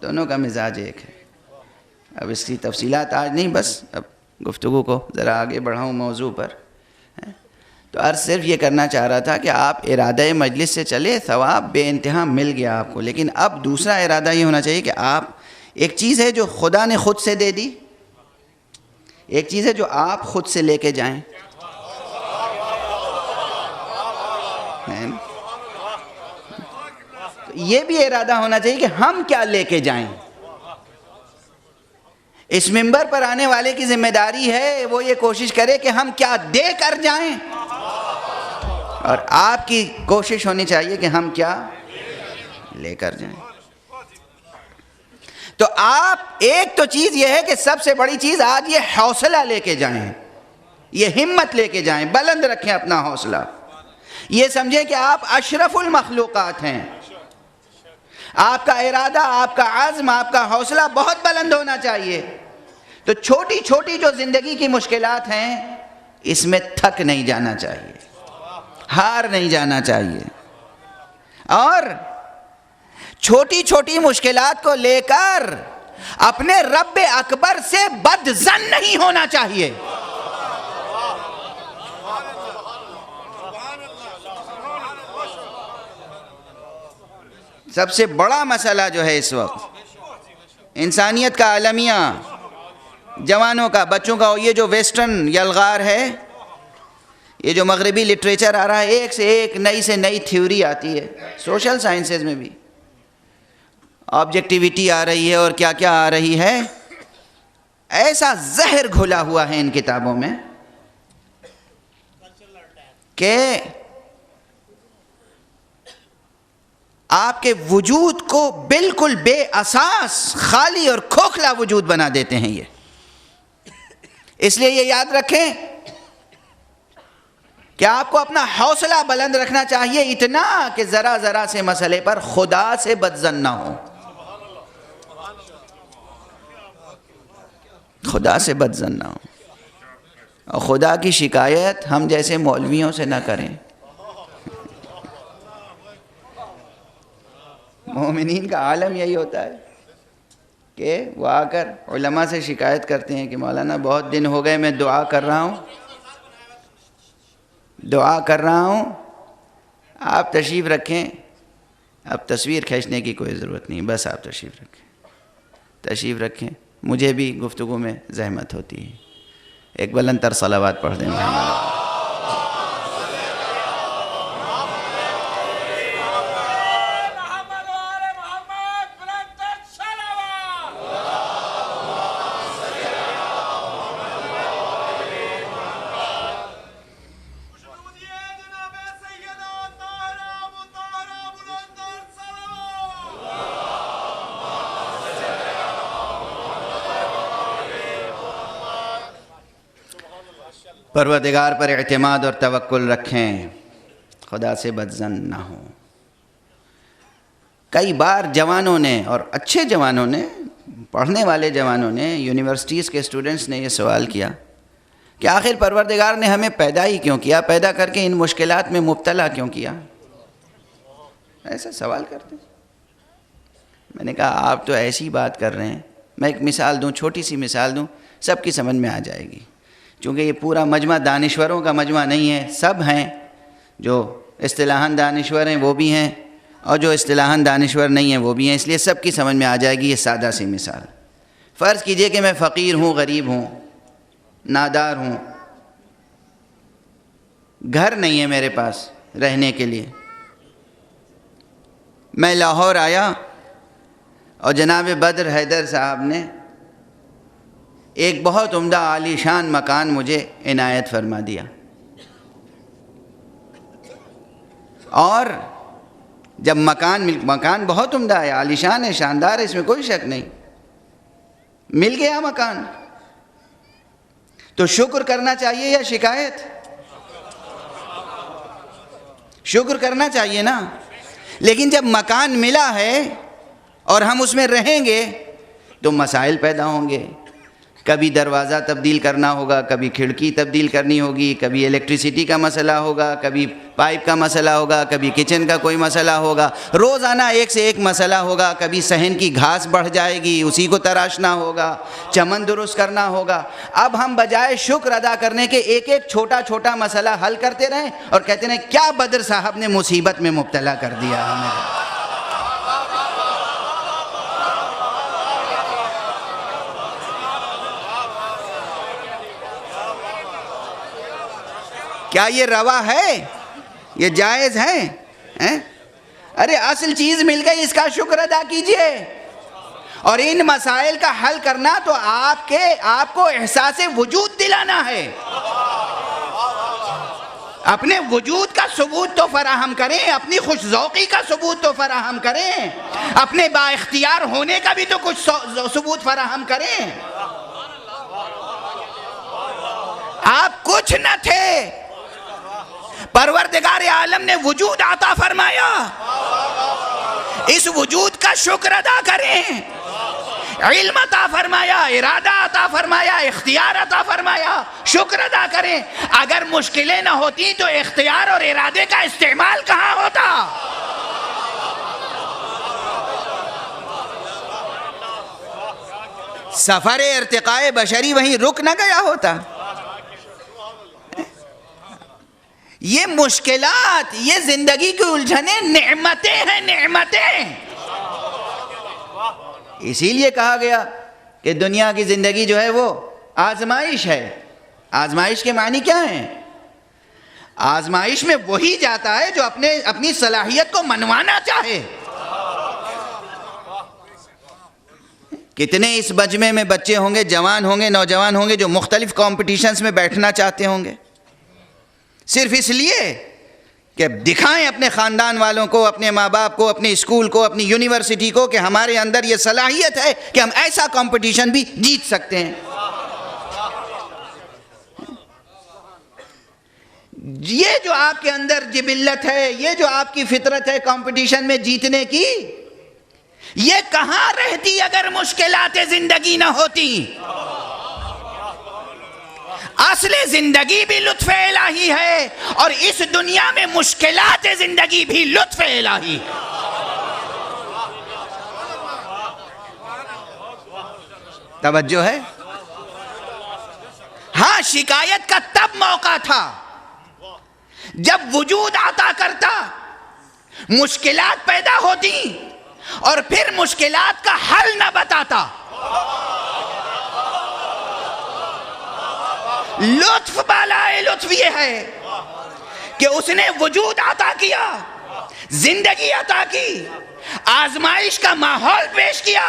دونوں کا مزاج ایک ہے۔ اب اس کی تفصیلات آج نہیں، بس اب گفتگو کو ذرا آگے بڑھاؤں موضوع پر، تو عرض صرف یہ کرنا چاہ رہا تھا کہ آپ ارادہ مجلس سے چلے، ثواب بے انتہا مل گیا آپ کو، لیکن اب دوسرا ارادہ یہ ہونا چاہیے کہ آپ، ایک چیز ہے جو خدا نے خود سے دے دی، ایک چیز ہے جو آپ خود سے لے کے جائیں۔ یہ بھی ارادہ ہونا چاہیے کہ ہم کیا لے کے جائیں۔ اس منبر پر آنے والے کی ذمہ داری ہے وہ یہ کوشش کرے کہ ہم کیا دے کر جائیں، اور آپ کی کوشش ہونی چاہیے کہ ہم کیا لے کر جائیں۔ تو آپ، ایک تو چیز یہ ہے کہ سب سے بڑی چیز آج یہ حوصلہ لے کے جائیں، یہ ہمت لے کے جائیں، بلند رکھیں اپنا حوصلہ، یہ سمجھیں کہ آپ اشرف المخلوقات ہیں۔ آپ کا ارادہ، آپ کا عزم، آپ کا حوصلہ بہت بلند ہونا چاہیے۔ تو چھوٹی چھوٹی جو زندگی کی مشکلات ہیں اس میں تھک نہیں جانا چاہیے، ہار نہیں جانا چاہیے، اور چھوٹی چھوٹی مشکلات کو لے کر اپنے رب اکبر سے بدظن نہیں ہونا چاہیے۔ سب سے بڑا مسئلہ جو ہے اس وقت انسانیت کا، عالمیہ، جوانوں کا، بچوں کا، یہ جو ویسٹرن یلغار ہے، یہ جو مغربی لٹریچر آ رہا ہے، ایک سے ایک نئی سے نئی تھیوری آتی ہے، سوشل سائنسز میں بھی آبجیکٹیویٹی آ رہی ہے اور کیا کیا آ رہی ہے. ایسا زہر گھلا ہوا ہے ان کتابوں میں کہ آپ کے وجود کو بالکل بے اساس، خالی اور کھوکھلا وجود بنا دیتے ہیں یہ. اس لیے یہ یاد رکھیں کہ آپ کو اپنا حوصلہ بلند رکھنا چاہیے، اتنا کہ ذرا ذرا سے مسئلے پر خدا سے بدظن نہ ہو، خدا سے بدظن نہ ہو، اور خدا کی شکایت ہم جیسے مولویوں سے نہ کریں. مومنین کا عالم یہی ہوتا ہے کہ وہ آ کر علماء سے شکایت کرتے ہیں کہ مولانا بہت دن ہو گئے میں دعا کر رہا ہوں، آپ تشریف رکھیں. اب تصویر کھینچنے کی کوئی ضرورت نہیں، بس آپ تشریف رکھیں. مجھے بھی گفتگو میں زحمت ہوتی ہے. ایک بلند تر صلوات پڑھ دیں. پروردگار پر اعتماد اور توکل رکھیں، خدا سے بدظن نہ ہوں. کئی بار جوانوں نے، اور اچھے جوانوں نے، پڑھنے والے جوانوں نے، یونیورسٹیز کے اسٹوڈنٹس نے یہ سوال کیا کہ آخر پروردگار نے ہمیں پیدا ہی کیوں کیا، پیدا کر کے ان مشکلات میں مبتلا کیوں کیا؟ ایسا سوال کرتے. میں نے کہا آپ تو ایسی بات کر رہے ہیں. میں ایک مثال دوں، چھوٹی سی مثال دوں، سب کی سمجھ میں آ جائے گی. چونکہ یہ پورا مجمع دانشوروں کا مجمع نہیں ہے، سب ہیں، جو اصطلاحاً دانشور ہیں وہ بھی ہیں، اور جو اصطلاحاً دانشور نہیں ہیں وہ بھی ہیں، اس لیے سب کی سمجھ میں آ جائے گی. یہ سادہ سی مثال. فرض کیجئے کہ میں فقیر ہوں، غریب ہوں، نادار ہوں، گھر نہیں ہے میرے پاس رہنے کے لیے. میں لاہور آیا اور جناب بدر حیدر صاحب نے ایک بہت عمدہ عالی شان مکان مجھے عنایت فرما دیا، اور جب مکان بہت عمدہ ہے، عالی شان ہے، شاندار ہے، اس میں کوئی شک نہیں، مل گیا مکان، تو شکر کرنا چاہیے یا شکایت؟ شکر کرنا چاہیے نا. لیکن جب مکان ملا ہے اور ہم اس میں رہیں گے تو مسائل پیدا ہوں گے. کبھی دروازہ تبدیل کرنا ہوگا، کبھی کھڑکی تبدیل کرنی ہوگی، کبھی الیکٹریسٹی کا مسئلہ ہوگا، کبھی پائپ کا مسئلہ ہوگا، کبھی کچن کا کوئی مسئلہ ہوگا. روزانہ ایک سے ایک مسئلہ ہوگا. کبھی صحن کی گھاس بڑھ جائے گی، اسی کو تراشنا ہوگا، چمن درست کرنا ہوگا. اب ہم بجائے شکر ادا کرنے کے ایک ایک چھوٹا چھوٹا مسئلہ حل کرتے رہیں اور کہتے رہیں کیا بدر صاحب نے مصیبت میں مبتلا کر دیا ہمیں. کیا یہ روا ہے؟ یہ جائز ہے؟ ارے اصل چیز مل گئی، اس کا شکر ادا کیجئے. اور ان مسائل کا حل کرنا تو آپ کو احساس وجود دلانا ہے. اپنے وجود کا ثبوت تو فراہم کریں، اپنی خوش ذوقی کا ثبوت تو فراہم کریں، اپنے با اختیار ہونے کا بھی تو کچھ ثبوت فراہم کریں. آپ کچھ نہ تھے، پروردگار عالم نے وجود عطا فرمایا، اس وجود کا شکر ادا کریں. علم عطا فرمایا، ارادہ عطا فرمایا، اختیار عطا فرمایا، شکر ادا کریں. اگر مشکلیں نہ ہوتی تو اختیار اور ارادے کا استعمال کہاں ہوتا؟ سفر ارتقاء بشری وہیں رک نہ گیا ہوتا. یہ مشکلات، یہ زندگی کی الجھنیں نعمتیں ہیں، نعمتیں. اسی لیے کہا گیا کہ دنیا کی زندگی جو ہے وہ آزمائش ہے. آزمائش کے معنی کیا ہیں؟ آزمائش میں وہی جاتا ہے جو اپنی صلاحیت کو منوانا چاہے. کتنے اس مجمع میں بچے ہوں گے، جوان ہوں گے، نوجوان ہوں گے جو مختلف کمپٹیشنز میں بیٹھنا چاہتے ہوں گے، صرف اس لیے کہ دکھائیں اپنے خاندان والوں کو، اپنے ماں باپ کو، اپنے اسکول کو، اپنی یونیورسٹی کو کہ ہمارے اندر یہ صلاحیت ہے کہ ہم ایسا کمپٹیشن بھی جیت سکتے ہیں. یہ جو آپ کے اندر جبلت ہے، یہ جو آپ کی فطرت ہے کمپٹیشن میں جیتنے کی، یہ کہاں رہتی اگر مشکلات زندگی نہ ہوتی؟ اصل زندگی بھی لطف الہی ہے، اور اس دنیا میں مشکلات زندگی بھی لطف الہی. توجہ ہے؟ ہاں، شکایت کا تب موقع تھا جب وجود عطا کرتا، مشکلات پیدا ہوتی اور پھر مشکلات کا حل نہ بتاتا. لطف بالائے لطف یہ ہے کہ اس نے وجود عطا کیا، زندگی عطا کی، آزمائش کا ماحول پیش کیا،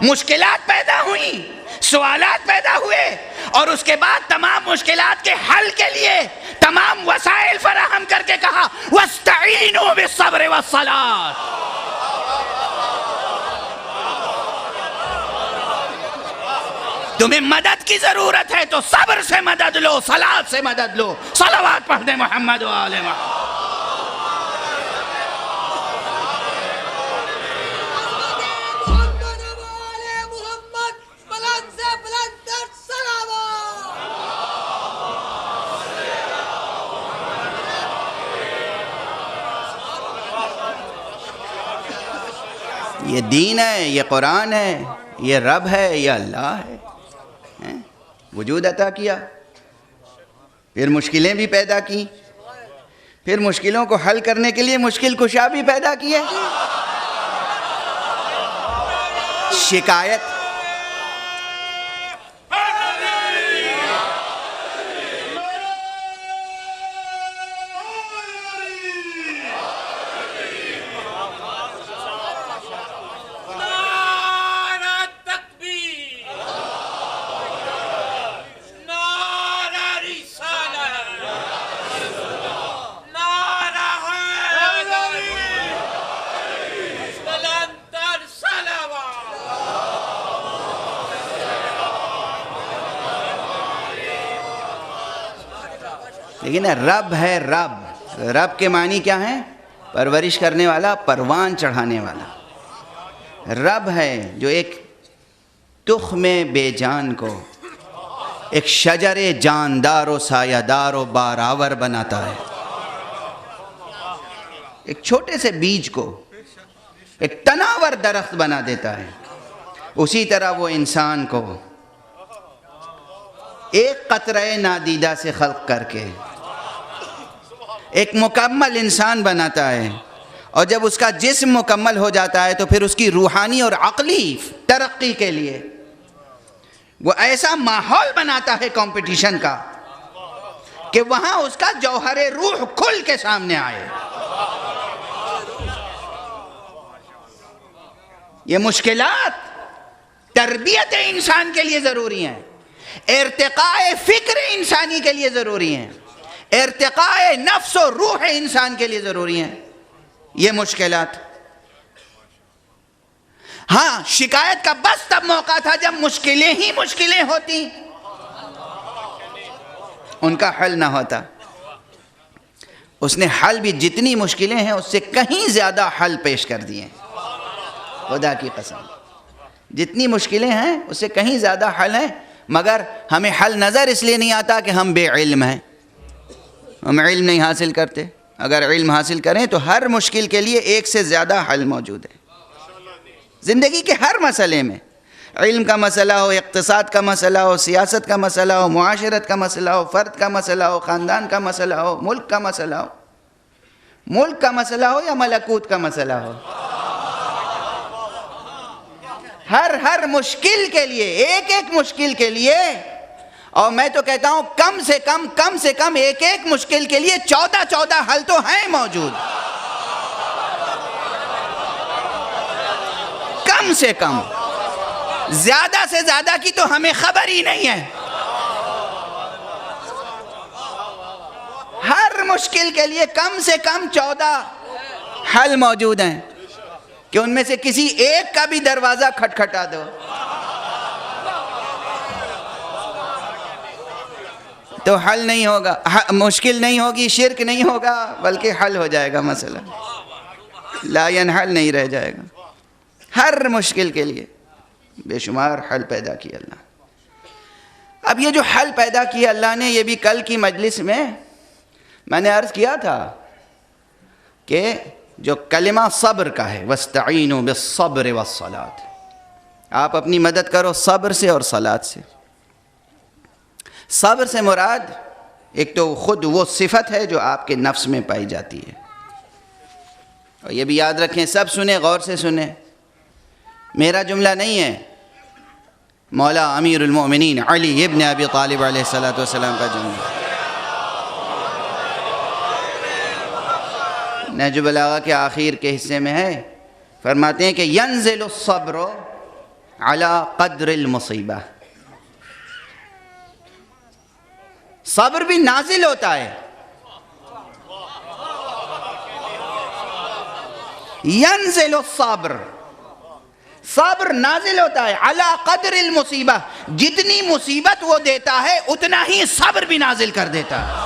مشکلات پیدا ہوئیں، سوالات پیدا ہوئے، اور اس کے بعد تمام مشکلات کے حل کے لیے تمام وسائل فراہم کر کے کہا وَاسْتَعِينُوا بِالصَّبْرِ وَالصَّلَاةِ. تمہیں مدد کی ضرورت ہے تو صبر سے مدد لو، صلاۃ سے مدد لو. صلوات پڑھ دیں محمد و آل محمد. یہ دین ہے، یہ قرآن ہے، یہ رب ہے، یہ اللہ ہے. وجود عطا کیا، پھر مشکلیں بھی پیدا کی، پھر مشکلوں کو حل کرنے کے لیے مشکل کشا بھی پیدا کیے. شکایت لیکن رب ہے. رب کے معنی کیا ہیں؟ پرورش کرنے والا، پروان چڑھانے والا. رب ہے جو ایک تخم بے جان کو ایک شجر جاندار و سایہ دار و باراور بناتا ہے. ایک چھوٹے سے بیج کو ایک تناور درخت بنا دیتا ہے. اسی طرح وہ انسان کو ایک قطرہ نادیدہ سے خلق کر کے ایک مکمل انسان بناتا ہے. اور جب اس کا جسم مکمل ہو جاتا ہے تو پھر اس کی روحانی اور عقلی ترقی کے لیے وہ ایسا ماحول بناتا ہے کمپٹیشن کا کہ وہاں اس کا جوہر روح کھل کے سامنے آئے. یہ مشکلات تربیت انسان کے لیے ضروری ہیں، ارتقاء فکر انسانی کے لیے ضروری ہیں، ارتقاء نفس و روح انسان کے لیے ضروری ہیں. یہ مشکلات، ہاں، شکایت کا بس تب موقع تھا جب مشکلیں ہی مشکلیں ہوتی، ان کا حل نہ ہوتا. اس نے حل بھی جتنی مشکلیں ہیں اس سے کہیں زیادہ حل پیش کر دیے. خدا کی قسم، جتنی مشکلیں ہیں اس سے کہیں زیادہ حل ہیں، مگر ہمیں حل نظر اس لیے نہیں آتا کہ ہم بے علم ہیں، ہم علم نہیں حاصل کرتے. اگر علم حاصل کریں تو ہر مشکل کے لیے ایک سے زیادہ حل موجود ہے. زندگی کے ہر مسئلے میں علم کا مسئلہ ہو، اقتصاد کا مسئلہ ہو، سیاست کا مسئلہ ہو، معاشرت کا مسئلہ ہو، فرد کا مسئلہ ہو، خاندان کا مسئلہ ہو، ملک کا مسئلہ ہو، ملک کا مسئلہ ہو یا ملکوت کا مسئلہ ہو، ہر مشکل کے لیے، ایک ایک مشکل کے لیے، اور میں تو کہتا ہوں کم سے کم ایک ایک مشکل کے لیے 14 حل تو ہیں موجود، کم سے کم، زیادہ سے زیادہ کی تو ہمیں خبر ہی نہیں ہے۔ ہر مشکل کے لیے کم سے کم 14 حل موجود ہیں کہ ان میں سے کسی ایک کا بھی دروازہ کھٹکھٹا دو تو حل نہیں ہوگا، مشکل نہیں ہوگی، شرک نہیں ہوگا، بلکہ حل ہو جائے گا مسئلہ، لا ینحل نہیں رہ جائے گا۔ ہر مشکل کے لیے بے شمار حل پیدا کیا اللہ۔ اب یہ جو حل پیدا کیا اللہ نے، یہ بھی کل کی مجلس میں نے عرض کیا تھا کہ جو کلمہ صبر کا ہے، وَاسْتَعِينُوا بِالصَّبْرِ وَالصَّلَاةِ، آپ اپنی مدد کرو صبر سے اور صلاۃ سے۔ صبر سے مراد ایک تو خود وہ صفت ہے جو آپ کے نفس میں پائی جاتی ہے، اور یہ بھی یاد رکھیں، سب سنیں، غور سے سنیں، میرا جملہ نہیں ہے، مولا امیر المؤمنین علی ابن ابی طالب علیہ السلام کا جملہ۔ نہج البلاغہ کے آخر کے حصے میں ہے، فرماتے ہیں کہ ینزل الصبر علی قدر المصیبہ، صبر بھی نازل ہوتا ہے، ینزل الصبر، صبر نازل ہوتا ہے علی قدر المصیبہ، جتنی مصیبت وہ دیتا ہے اتنا ہی صبر بھی نازل کر دیتا ہے۔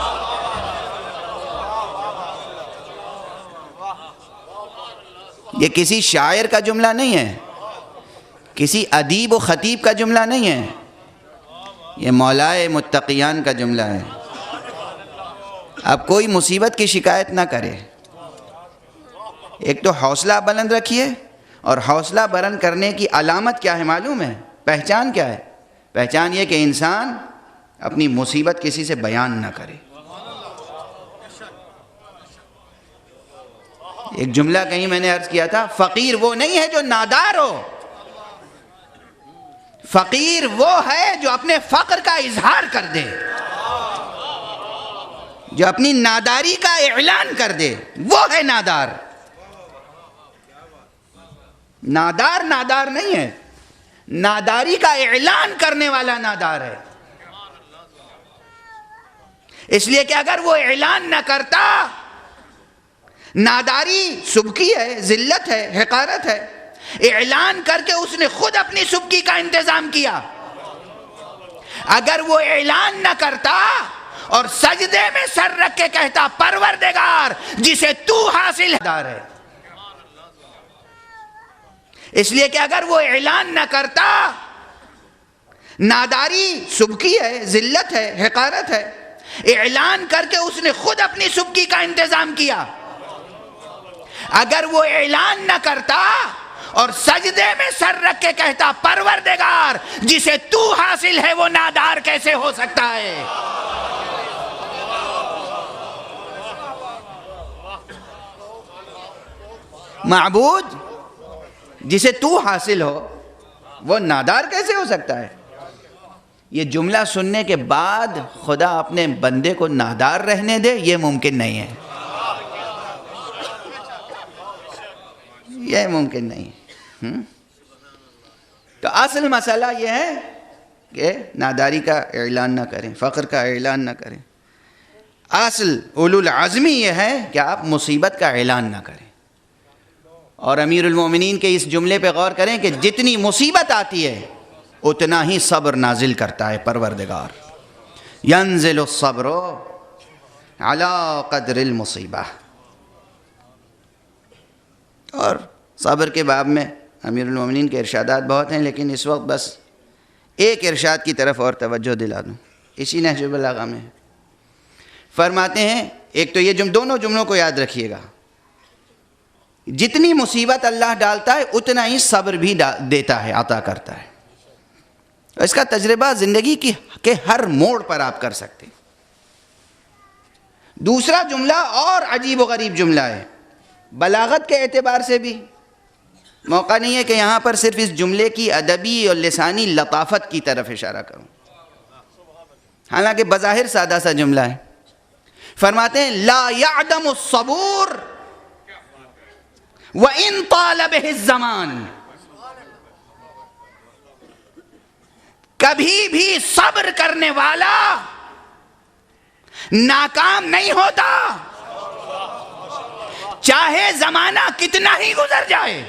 یہ کسی شاعر کا جملہ نہیں ہے، کسی ادیب و خطیب کا جملہ نہیں ہے، یہ مولائے متقیان کا جملہ ہے۔ اب کوئی مصیبت کی شکایت نہ کرے، ایک تو حوصلہ بلند رکھیے، اور حوصلہ بلند کرنے کی علامت کیا ہے معلوم ہے؟ پہچان کیا ہے؟ پہچان یہ کہ انسان اپنی مصیبت کسی سے بیان نہ کرے۔ ایک جملہ کہیں میں نے عرض کیا تھا، فقیر وہ نہیں ہے جو نادار ہو، فقیر وہ ہے جو اپنے فقر کا اظہار کر دے، جو اپنی ناداری کا اعلان کر دے، وہ ہے نادار۔ نادار نہیں ہے، ناداری کا اعلان کرنے والا نادار ہے۔ اس لیے کہ اگر وہ اعلان نہ کرتا، ناداری سبکی ہے، ذلت ہے، حقارت ہے، اعلان کر کے اس نے خود اپنی سبکی کا انتظام کیا۔ اگر وہ اعلان نہ کرتا اور سجدے میں سر رکھ کے کہتا پروردگار جسے تو حاصل ہے، اس لیے کہ اگر وہ اعلان نہ کرتا، ناداری سبکی ہے، ذلت ہے، حقارت ہے، اعلان کر کے اس نے خود اپنی سبکی کا انتظام کیا۔ اگر وہ اعلان نہ کرتا اور سجدے میں سر رکھ کے کہتا پروردگار جسے تو حاصل ہے وہ نادار کیسے ہو سکتا ہے؟ معبود جسے تو حاصل ہو وہ نادار کیسے ہو سکتا ہے؟ یہ جملہ سننے کے بعد خدا اپنے بندے کو نادار رہنے دے، یہ ممکن نہیں ہے، یہ ممکن نہیں ہے۔ تو اصل مسئلہ یہ ہے کہ ناداری کا اعلان نہ کریں، فقر کا اعلان نہ کریں۔ اصل اولو العزمی یہ ہے کہ آپ مصیبت کا اعلان نہ کریں۔ اور امیر المومنین کے اس جملے پہ غور کریں کہ جتنی مصیبت آتی ہے اتنا ہی صبر نازل کرتا ہے پروردگار۔ ینزل الصبر علی قدر المصیبہ۔ اور صبر کے باب میں امیر المومنین کے ارشادات بہت ہیں، لیکن اس وقت بس ایک ارشاد کی طرف اور توجہ دلا دوں، اسی نہج البلاغہ میں فرماتے ہیں، ایک تو یہ دونوں جملوں کو یاد رکھیے گا، جتنی مصیبت اللہ ڈالتا ہے اتنا ہی صبر بھی دیتا ہے، عطا کرتا ہے۔ تو اس کا تجربہ زندگی کے ہر موڑ پر آپ کر سکتے ہیں۔ دوسرا جملہ اور عجیب و غریب جملہ ہے، بلاغت کے اعتبار سے بھی موقع نہیں ہے کہ یہاں پر صرف اس جملے کی ادبی اور لسانی لطافت کی طرف اشارہ کروں، حالانکہ بظاہر سادہ سا جملہ ہے۔ فرماتے ہیں لا يعدم الصبور وَإِن طَالَ بِهِ الزَّمَانِ، کبھی بھی صبر کرنے والا ناکام نہیں ہوتا، چاہے زمانہ کتنا ہی گزر جائے۔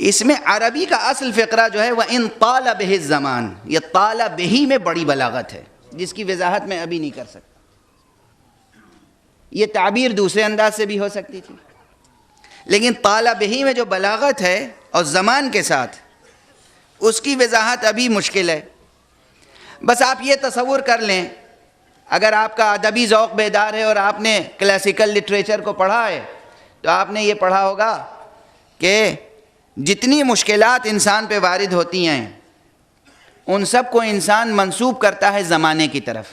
اس میں عربی کا اصل فقرہ جو ہے وَإِن طَالَ بِهِ الزَّمَانِ، یہ طَالَ بِهِ میں بڑی بلاغت ہے جس کی وضاحت میں ابھی نہیں کر سکتا۔ یہ تعبیر دوسرے انداز سے بھی ہو سکتی تھی، لیکن طَالَ بِهِ میں جو بلاغت ہے اور زمان کے ساتھ، اس کی وضاحت ابھی مشکل ہے۔ بس آپ یہ تصور کر لیں، اگر آپ کا ادبی ذوق بیدار ہے اور آپ نے کلاسیکل لٹریچر کو پڑھا ہے تو آپ نے یہ پڑھا ہوگا کہ جتنی مشکلات انسان پہ وارد ہوتی ہیں ان سب کو انسان منسوب کرتا ہے زمانے کی طرف۔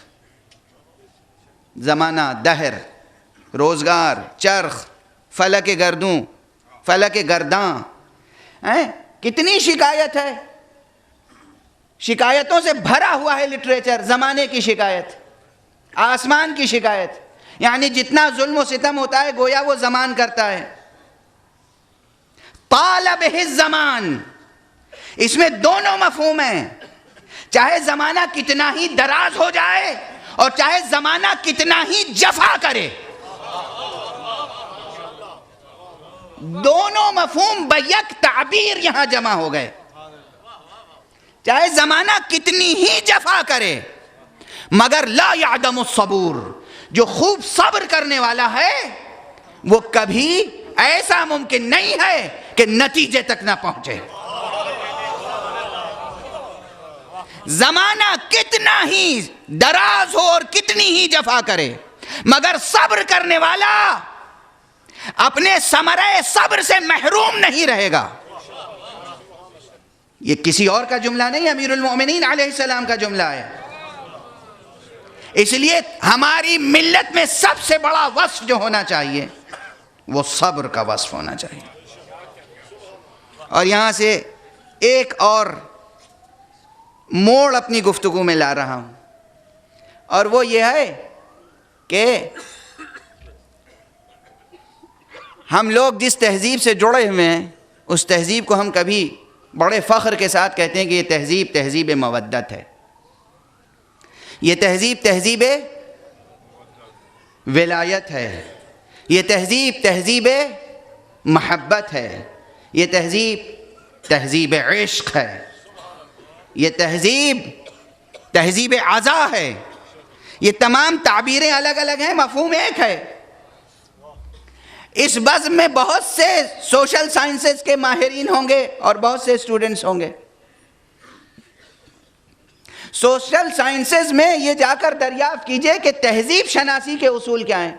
زمانہ، دہر، روزگار، چرخ، فلک گردوں، فلک گرداں، کتنی شکایت ہے، شکایتوں سے بھرا ہوا ہے لٹریچر۔ زمانے کی شکایت، آسمان کی شکایت، یعنی جتنا ظلم و ستم ہوتا ہے گویا وہ زمان کرتا ہے۔ طَالَ بِهِ الزَّمَانِ، اس میں دونوں مفہوم ہیں، چاہے زمانہ کتنا ہی دراز ہو جائے اور چاہے زمانہ کتنا ہی جفا کرے، دونوں مفہوم بیک تعبیر یہاں جمع ہو گئے۔ چاہے زمانہ کتنی ہی جفا کرے مگر لا يعدم الصبور، جو خوب صبر کرنے والا ہے وہ کبھی ایسا ممکن نہیں ہے کہ نتیجے تک نہ پہنچے۔ زمانہ کتنا ہی دراز ہو اور کتنی ہی جفا کرے مگر صبر کرنے والا اپنے ثمرۂ صبر سے محروم نہیں رہے گا۔ یہ کسی اور کا جملہ نہیں، امیر المؤمنین علیہ السلام کا جملہ ہے۔ اس لیے ہماری ملت میں سب سے بڑا وصف جو ہونا چاہیے وہ صبر کا وصف ہونا چاہیے۔ اور یہاں سے ایک اور موڑ اپنی گفتگو میں لا رہا ہوں، اور وہ یہ ہے کہ ہم لوگ جس تہذیب سے جڑے ہوئے ہیں اس تہذیب کو ہم کبھی بڑے فخر کے ساتھ کہتے ہیں کہ یہ تہذیب تہذیب مودت ہے، یہ تہذیب تہذیب ولایت ہے، یہ تہذیب تہذیب محبت ہے، یہ تہذیب تہذیب عشق ہے، یہ تہذیب تہذیب عزا ہے۔ یہ تمام تعبیریں الگ الگ ہیں، مفہوم ایک ہے۔ اس بزم میں بہت سے سوشل سائنسز کے ماہرین ہوں گے اور بہت سے اسٹوڈنٹس ہوں گے۔ سوشل سائنسز میں یہ جا کر دریافت کیجئے کہ تہذیب شناسی کے اصول کیا ہیں۔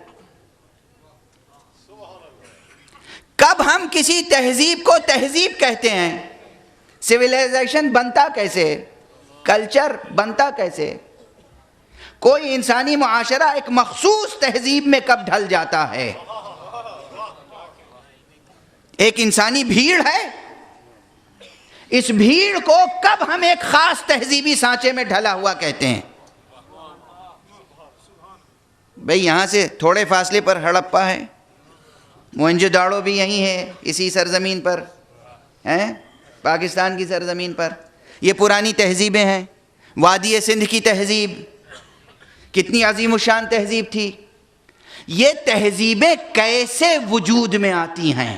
کب ہم کسی تہذیب کو تہذیب کہتے ہیں؟ سویلائزیشن بنتا کیسے؟ کلچر بنتا کیسے؟ کوئی انسانی معاشرہ ایک مخصوص تہذیب میں کب ڈھل جاتا ہے؟ ایک انسانی بھیڑ ہے، اس بھیڑ کو کب ہم ایک خاص تہذیبی سانچے میں ڈھلا ہوا کہتے ہیں؟ بھئی یہاں سے تھوڑے فاصلے پر ہڑپا ہے، موہنجو داڑو بھی یہیں ہے، اسی سرزمین پر ہیں، پاکستان کی سرزمین پر۔ یہ پرانی تہذیبیں ہیں۔ وادی سندھ کی تہذیب کتنی عظیم الشان تہذیب تھی۔ یہ تہذیبیں کیسے وجود میں آتی ہیں؟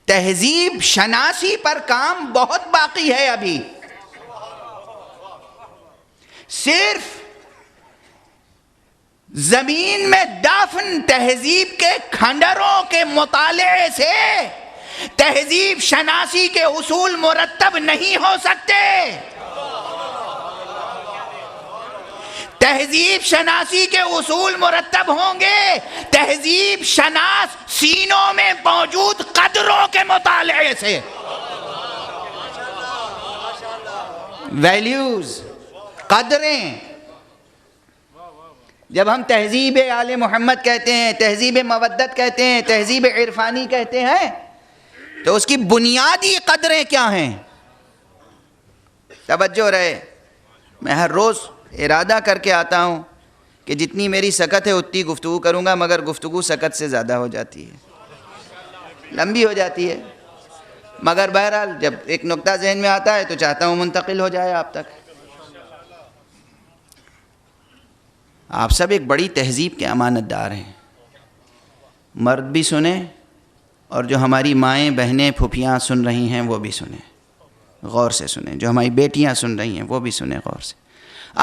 تہذیب شناسی پر کام بہت باقی ہے ابھی۔ صرف زمین میں دفن تہذیب کے کھنڈروں کے مطالعے سے تہذیب شناسی کے اصول مرتب نہیں ہو سکتے۔ تہذیب شناسی کے اصول مرتب ہوں گے تہذیب شناس سینوں میں موجود قدروں کے مطالعے سے. ویلیوز، قدریں. جب ہم تہذیب آل محمد کہتے ہیں، تہذیب مودت کہتے ہیں، تہذیب عرفانی کہتے ہیں، تو اس کی بنیادی قدریں کیا ہیں؟ توجہ رہے. میں ہر روز ارادہ کر کے آتا ہوں کہ جتنی میری سکت ہے اتنی گفتگو کروں گا، مگر گفتگو سکت سے زیادہ ہو جاتی ہے، لمبی ہو جاتی ہے. مگر بہرحال جب ایک نقطہ ذہن میں آتا ہے تو چاہتا ہوں منتقل ہو جائے آپ تک. آپ سب ایک بڑی تہذیب کے امانت دار ہیں. مرد بھی سنیں اور جو ہماری مائیں بہنیں پھوپھیاں سن رہی ہیں وہ بھی سنیں، غور سے سنیں. جو ہماری بیٹیاں سن رہی ہیں وہ بھی سنیں غور سے.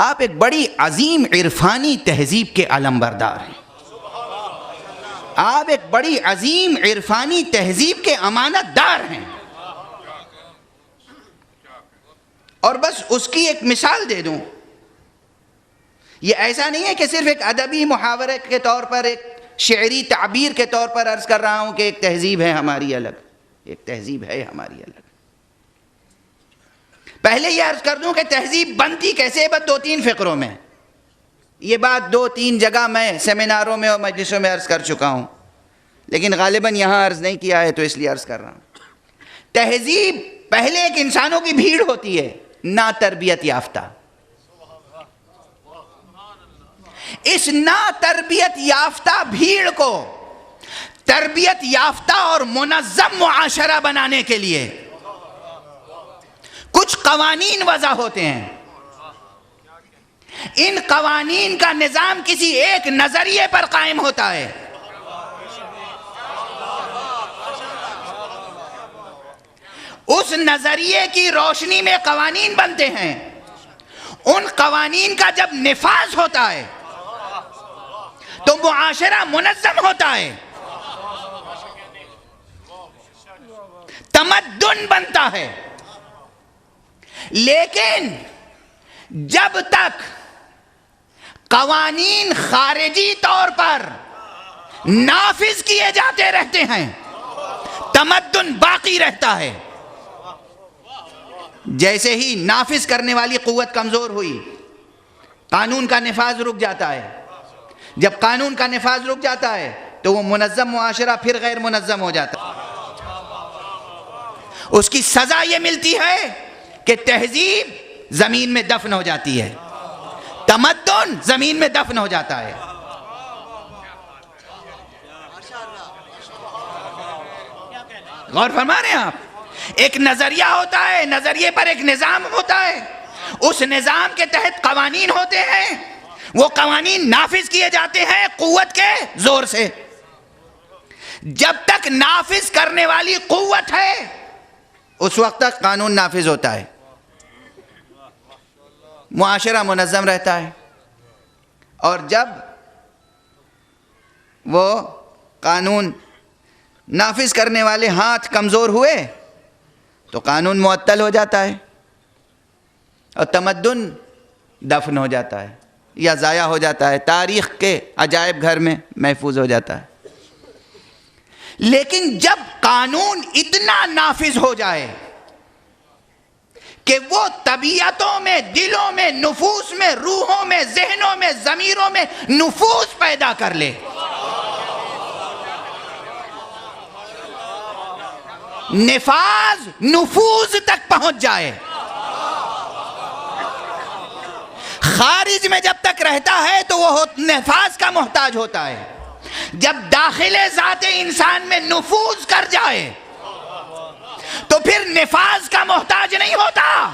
آپ ایک بڑی عظیم عرفانی تہذیب کے علم بردار ہیں. آپ ایک بڑی عظیم عرفانی تہذیب کے امانت دار ہیں. اور بس اس کی ایک مثال دے دوں. یہ ایسا نہیں ہے کہ صرف ایک ادبی محاورے کے طور پر، ایک شعری تعبیر کے طور پر عرض کر رہا ہوں کہ ایک تہذیب ہے ہماری الگ، ایک تہذیب ہے ہماری الگ. پہلے یہ عرض کر دوں کہ تہذیب بنتی کیسے؟ بس 2-3 فقروں میں. یہ بات 2-3 جگہ میں سیمیناروں میں اور مجلسوں میں عرض کر چکا ہوں، لیکن غالباً یہاں عرض نہیں کیا ہے تو اس لیے عرض کر رہا ہوں. تہذیب پہلے ایک انسانوں کی بھیڑ ہوتی ہے نا تربیت یافتہ. اس نا تربیت یافتہ بھیڑ کو تربیت یافتہ اور منظم معاشرہ بنانے کے لیے کچھ قوانین وضع ہوتے ہیں. ان قوانین کا نظام کسی ایک نظریے پر قائم ہوتا ہے. اس نظریے کی روشنی میں قوانین بنتے ہیں. ان قوانین کا جب نفاذ ہوتا ہے تو معاشرہ منظم ہوتا ہے، تمدن بنتا ہے. لیکن جب تک قوانین خارجی طور پر نافذ کیے جاتے رہتے ہیں تمدن باقی رہتا ہے. جیسے ہی نافذ کرنے والی قوت کمزور ہوئی قانون کا نفاذ رک جاتا ہے. جب قانون کا نفاذ رک جاتا ہے تو وہ منظم معاشرہ پھر غیر منظم ہو جاتا ہے. اس کی سزا یہ ملتی ہے کہ تہذیب زمین میں دفن ہو جاتی ہے، تمدن زمین میں دفن ہو جاتا ہے. غور فرما رہے ہیں آپ؟ ایک نظریہ ہوتا ہے، نظریے پر ایک نظام ہوتا ہے، اس نظام کے تحت قوانین ہوتے ہیں، وہ قوانین نافذ کیے جاتے ہیں قوت کے زور سے. جب تک نافذ کرنے والی قوت ہے اس وقت تک قانون نافذ ہوتا ہے، معاشرہ منظم رہتا ہے. اور جب وہ قانون نافذ کرنے والے ہاتھ کمزور ہوئے تو قانون معطل ہو جاتا ہے اور تمدن دفن ہو جاتا ہے یا ضائع ہو جاتا ہے، تاریخ کے عجائب گھر میں محفوظ ہو جاتا ہے. لیکن جب قانون اتنا نافذ ہو جائے کہ وہ طبیعتوں میں، دلوں میں، نفوس میں، روحوں میں، ذہنوں میں، ضمیروں میں نفوذ پیدا کر لے، نفاذ نفوذ تک پہنچ جائے. خارج میں جب تک رہتا ہے تو وہ نفاذ کا محتاج ہوتا ہے. جب داخل ذات انسان میں نفوذ کر جائے تو پھر نفاذ کا محتاج نہیں ہوتا.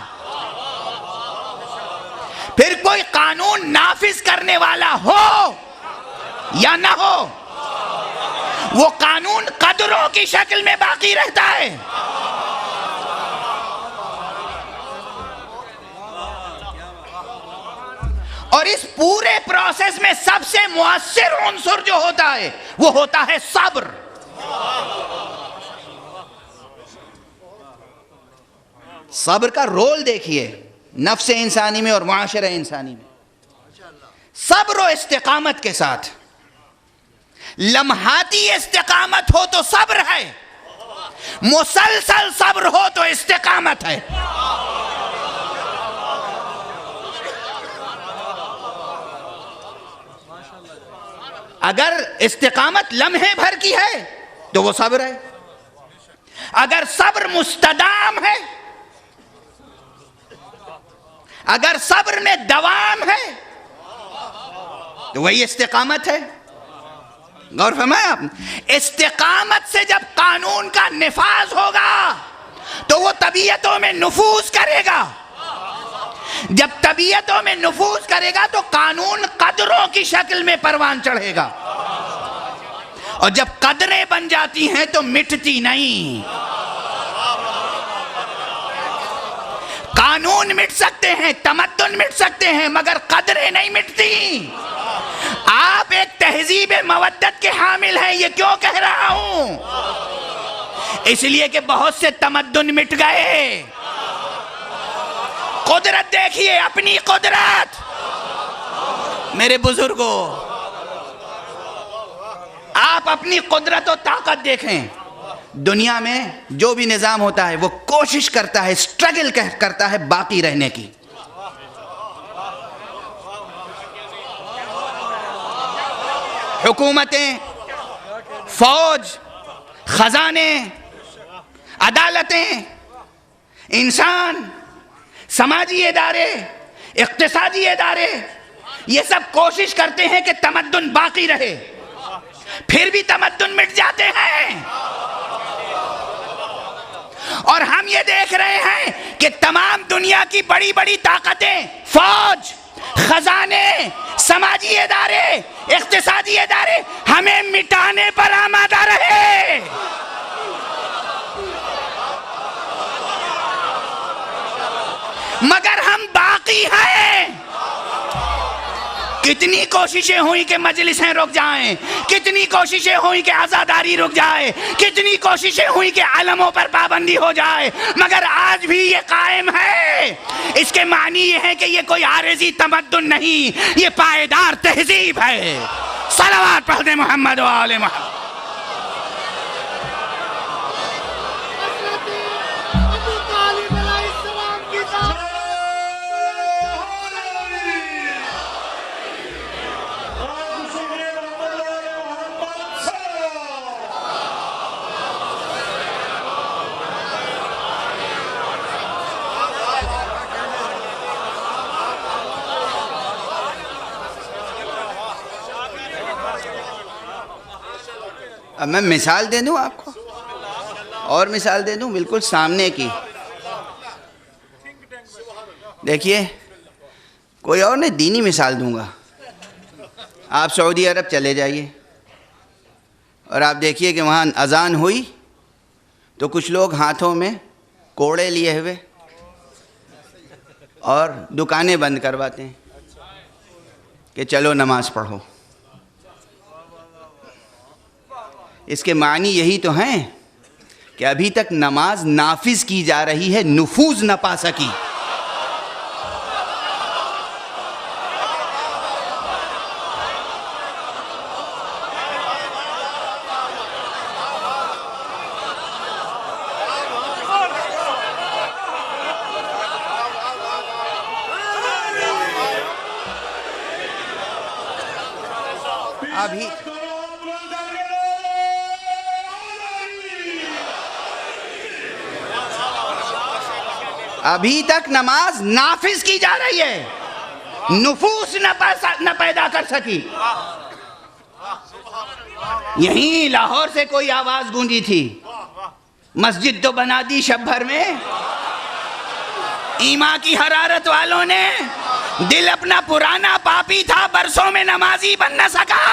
پھر کوئی قانون نافذ کرنے والا ہو یا نہ ہو، وہ قانون قدروں کی شکل میں باقی رہتا ہے. اور اس پورے پروسیس میں سب سے مؤثر عنصر جو ہوتا ہے وہ ہوتا ہے صبر. صبر کا رول دیکھیے نفس انسانی میں اور معاشرہ انسانی میں. صبر و استقامت کے ساتھ. لمحاتی استقامت ہو تو صبر ہے, مسلسل صبر ہو تو استقامت ہے. اگر استقامت لمحے بھر کی ہے تو وہ صبر ہے, اگر صبر مستدام ہے, اگر صبر میں دوام ہے تو وہی استقامت ہے. غور فرمائیں آپ نے, استقامت سے جب قانون کا نفاذ ہوگا تو وہ طبیعتوں میں نفوذ کرے گا. جب طبیعتوں میں نفوذ کرے گا تو قانون قدروں کی شکل میں پروان چڑھے گا, اور جب قدریں بن جاتی ہیں تو مٹتی نہیں. قانون مٹ سکتے ہیں, تمدن مٹ سکتے ہیں, مگر قدریں نہیں مٹتی. آپ ایک تہذیب مودت کے حامل ہیں, یہ کیوں کہہ رہا ہوں؟ اس لیے کہ بہت سے تمدن مٹ گئے. قدرت دیکھیے, اپنی قدرت. میرے بزرگوں, آپ اپنی قدرت و طاقت دیکھیں. دنیا میں جو بھی نظام ہوتا ہے وہ کوشش کرتا ہے, اسٹرگل کرتا ہے باقی رہنے کی. حکومتیں, فوج, خزانے, عدالتیں, انسان, سماجی ادارے, اقتصادی ادارے, یہ سب کوشش کرتے ہیں کہ تمدن باقی رہے, پھر بھی تمدن مٹ جاتے ہیں. اور ہم یہ دیکھ رہے ہیں کہ تمام دنیا کی بڑی بڑی طاقتیں, فوج, خزانے, سماجی ادارے, اقتصادی ادارے ہمیں مٹانے پر آمادہ رہے. مگر ہم باقی ہیں. کتنی کوششیں ہوئی کہ مجلسیں رک جائیں, کتنی کوششیں ہوئی کہ عزاداری رک جائے, کتنی کوششیں ہوئی کہ علموں پر پابندی ہو جائے, مگر آج بھی یہ قائم ہے. اس کے معنی یہ ہے کہ یہ کوئی عارضی تمدن نہیں, یہ پائیدار تہذیب ہے. صلوات پڑھ دیں محمد و آل محمد. اب میں مثال دے دوں آپ کو, اور مثال دے دوں بالکل سامنے کی. دیکھیے, کوئی اور نہیں, دینی مثال دوں گا. آپ سعودی عرب چلے جائیے اور آپ دیکھیے کہ وہاں اذان ہوئی تو کچھ لوگ ہاتھوں میں کوڑے لیے ہوئے اور دکانیں بند کرواتے ہیں کہ چلو نماز پڑھو. اس کے معنی یہی تو ہیں کہ ابھی تک نماز نافذ کی جا رہی ہے, نفوذ نہ پا سکی. ابھی تک نماز نافذ کی جا رہی ہے, نفوذ نہ پیدا کر سکی. یہیں لاہور سے کوئی آواز گونجی تھی, مسجد تو بنا دی شب بھر میں, ایمان کی حرارت والوں نے, دل اپنا پرانا پاپی تھا, برسوں میں نمازی بن نہ سکا.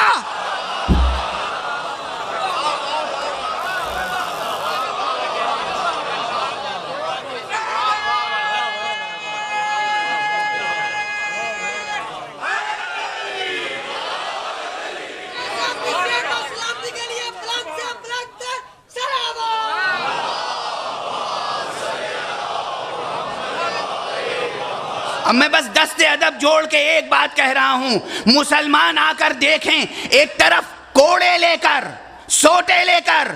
اب میں بس دست ادب جوڑ کے ایک بات کہہ رہا ہوں، مسلمان آ کر دیکھیں، ایک طرف کوڑے لے کر، سوٹے لے کر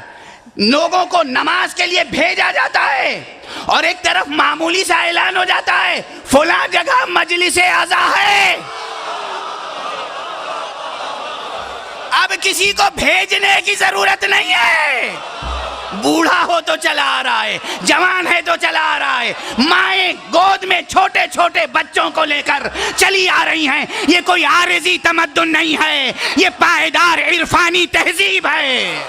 لوگوں کو نماز کے لیے بھیجا جاتا ہے، اور ایک طرف معمولی سا اعلان ہو جاتا ہے فلاں جگہ مجلس عزا ہے۔ اب کسی کو بھیجنے کی ضرورت نہیں ہے، بوڑھا ہو تو چلا آ رہا ہے، جوان ہے تو چلا آ رہا ہے، مائیں گود میں چھوٹے چھوٹے بچوں کو لے کر چلی آ رہی ہیں۔ یہ کوئی عارضی تمدن نہیں ہے، یہ پائیدار عرفانی تہذیب ہے۔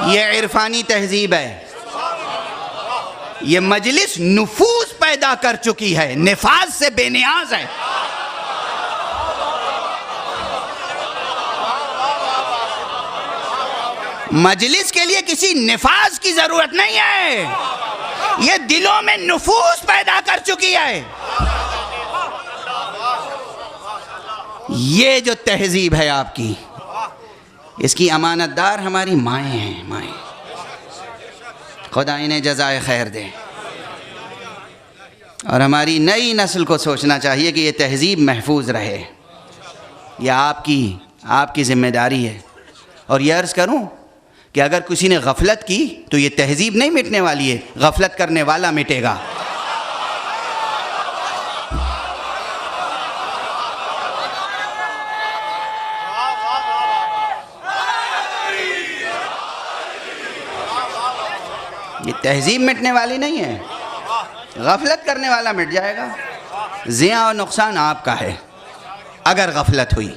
یہ عرفانی تہذیب ہے، یہ مجلس نفوذ پیدا کر چکی ہے، نفاذ سے بے نیاز ہے۔ مجلس کے لیے کسی نفاذ کی ضرورت نہیں ہے، یہ دلوں میں نفوذ پیدا کر چکی ہے۔ یہ جو تہذیب ہے آپ کی، اس کی امانت دار ہماری مائیں ہیں، مائیں، خدا انہیں جزائے خیر دے۔ اور ہماری نئی نسل کو سوچنا چاہیے کہ یہ تہذیب محفوظ رہے، یہ آپ کی ذمہ داری ہے۔ اور یہ عرض کروں کہ اگر کسی نے غفلت کی تو یہ تہذیب نہیں مٹنے والی ہے، غفلت کرنے والا مٹے گا۔ یہ تہذیب مٹنے والی نہیں ہے، غفلت کرنے والا مٹ جائے گا۔ زیاں اور نقصان آپ کا ہے اگر غفلت ہوئی۔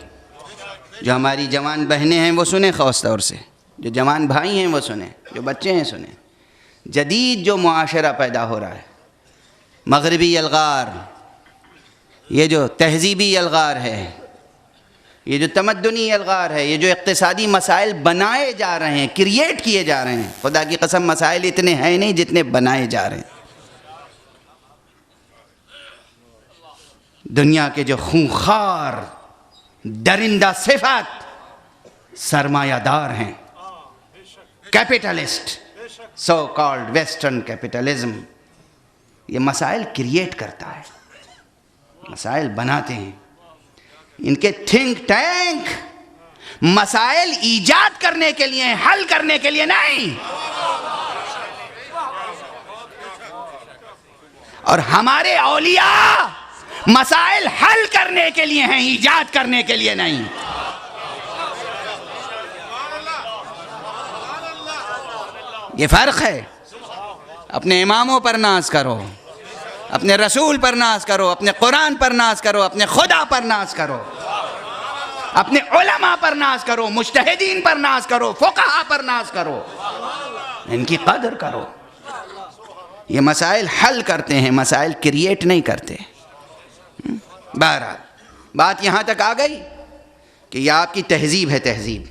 جو ہماری جوان بہنیں ہیں وہ سنیں خاص طور سے، جو جوان بھائی ہیں وہ سنیں، جو بچے ہیں سنیں۔ جدید جو معاشرہ پیدا ہو رہا ہے، مغربی الغار، یہ جو تہذیبی الغار ہے، یہ جو تمدنی الغار ہے، یہ جو اقتصادی مسائل بنائے جا رہے ہیں، کریٹ کیے جا رہے ہیں، خدا کی قسم مسائل اتنے ہیں نہیں جتنے بنائے جا رہے ہیں۔ دنیا کے جو خونخوار درندہ صفات سرمایہ دار ہیں، capitalist, so called western capitalism, یہ مسائل کریٹ کرتا ہے، مسائل بناتے ہیں۔ ان کے تھنک ٹینک مسائل ایجاد کرنے کے لیے، حل کرنے کے لیے نہیں۔ اور ہمارے اولیاء مسائل حل کرنے کے لیے ہیں، ایجاد کرنے کے لیے نہیں۔ یہ فرق ہے۔ اپنے اماموں پر ناز کرو، اپنے رسول پر ناز کرو، اپنے قرآن پر ناز کرو، اپنے خدا پر ناز کرو، اپنے علماء پر ناز کرو، مجتہدین پر ناز کرو، فقہاء پر ناز کرو، ان کی قدر کرو۔ یہ مسائل حل کرتے ہیں، مسائل کریٹ نہیں کرتے۔ بہرحال بات یہاں تک آ گئی کہ یہ آپ کی تہذیب ہے، تہذیب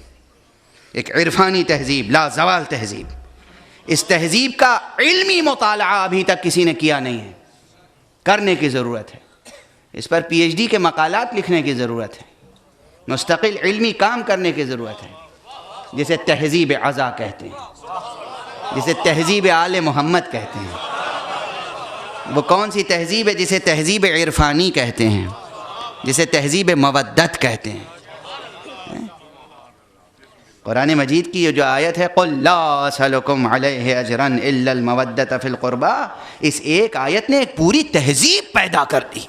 ایک عرفانی تہذیب، لا زوال تہذیب۔ اس تہذیب کا علمی مطالعہ ابھی تک کسی نے کیا نہیں ہے، کرنے کی ضرورت ہے۔ اس پر پی ایچ ڈی کے مقالات لکھنے کی ضرورت ہے، مستقل علمی کام کرنے کی ضرورت ہے، جسے تہذیب عزا کہتے ہیں، جسے تہذیب آل محمد کہتے ہیں۔ وہ کون سی تہذیب ہے؟ جسے تہذیب عرفانی کہتے ہیں، جسے تہذیب مودت کہتے ہیں۔ قرآن مجید کی یہ جو آیت ہے قُلْ لَا أَسْأَلُكُمْ عَلَيْهِ أَجْرًا إِلَّا الْمَوَدَّةَ فِي الْقُرْبَى، اس ایک آیت نے ایک پوری تہذیب پیدا کر دی،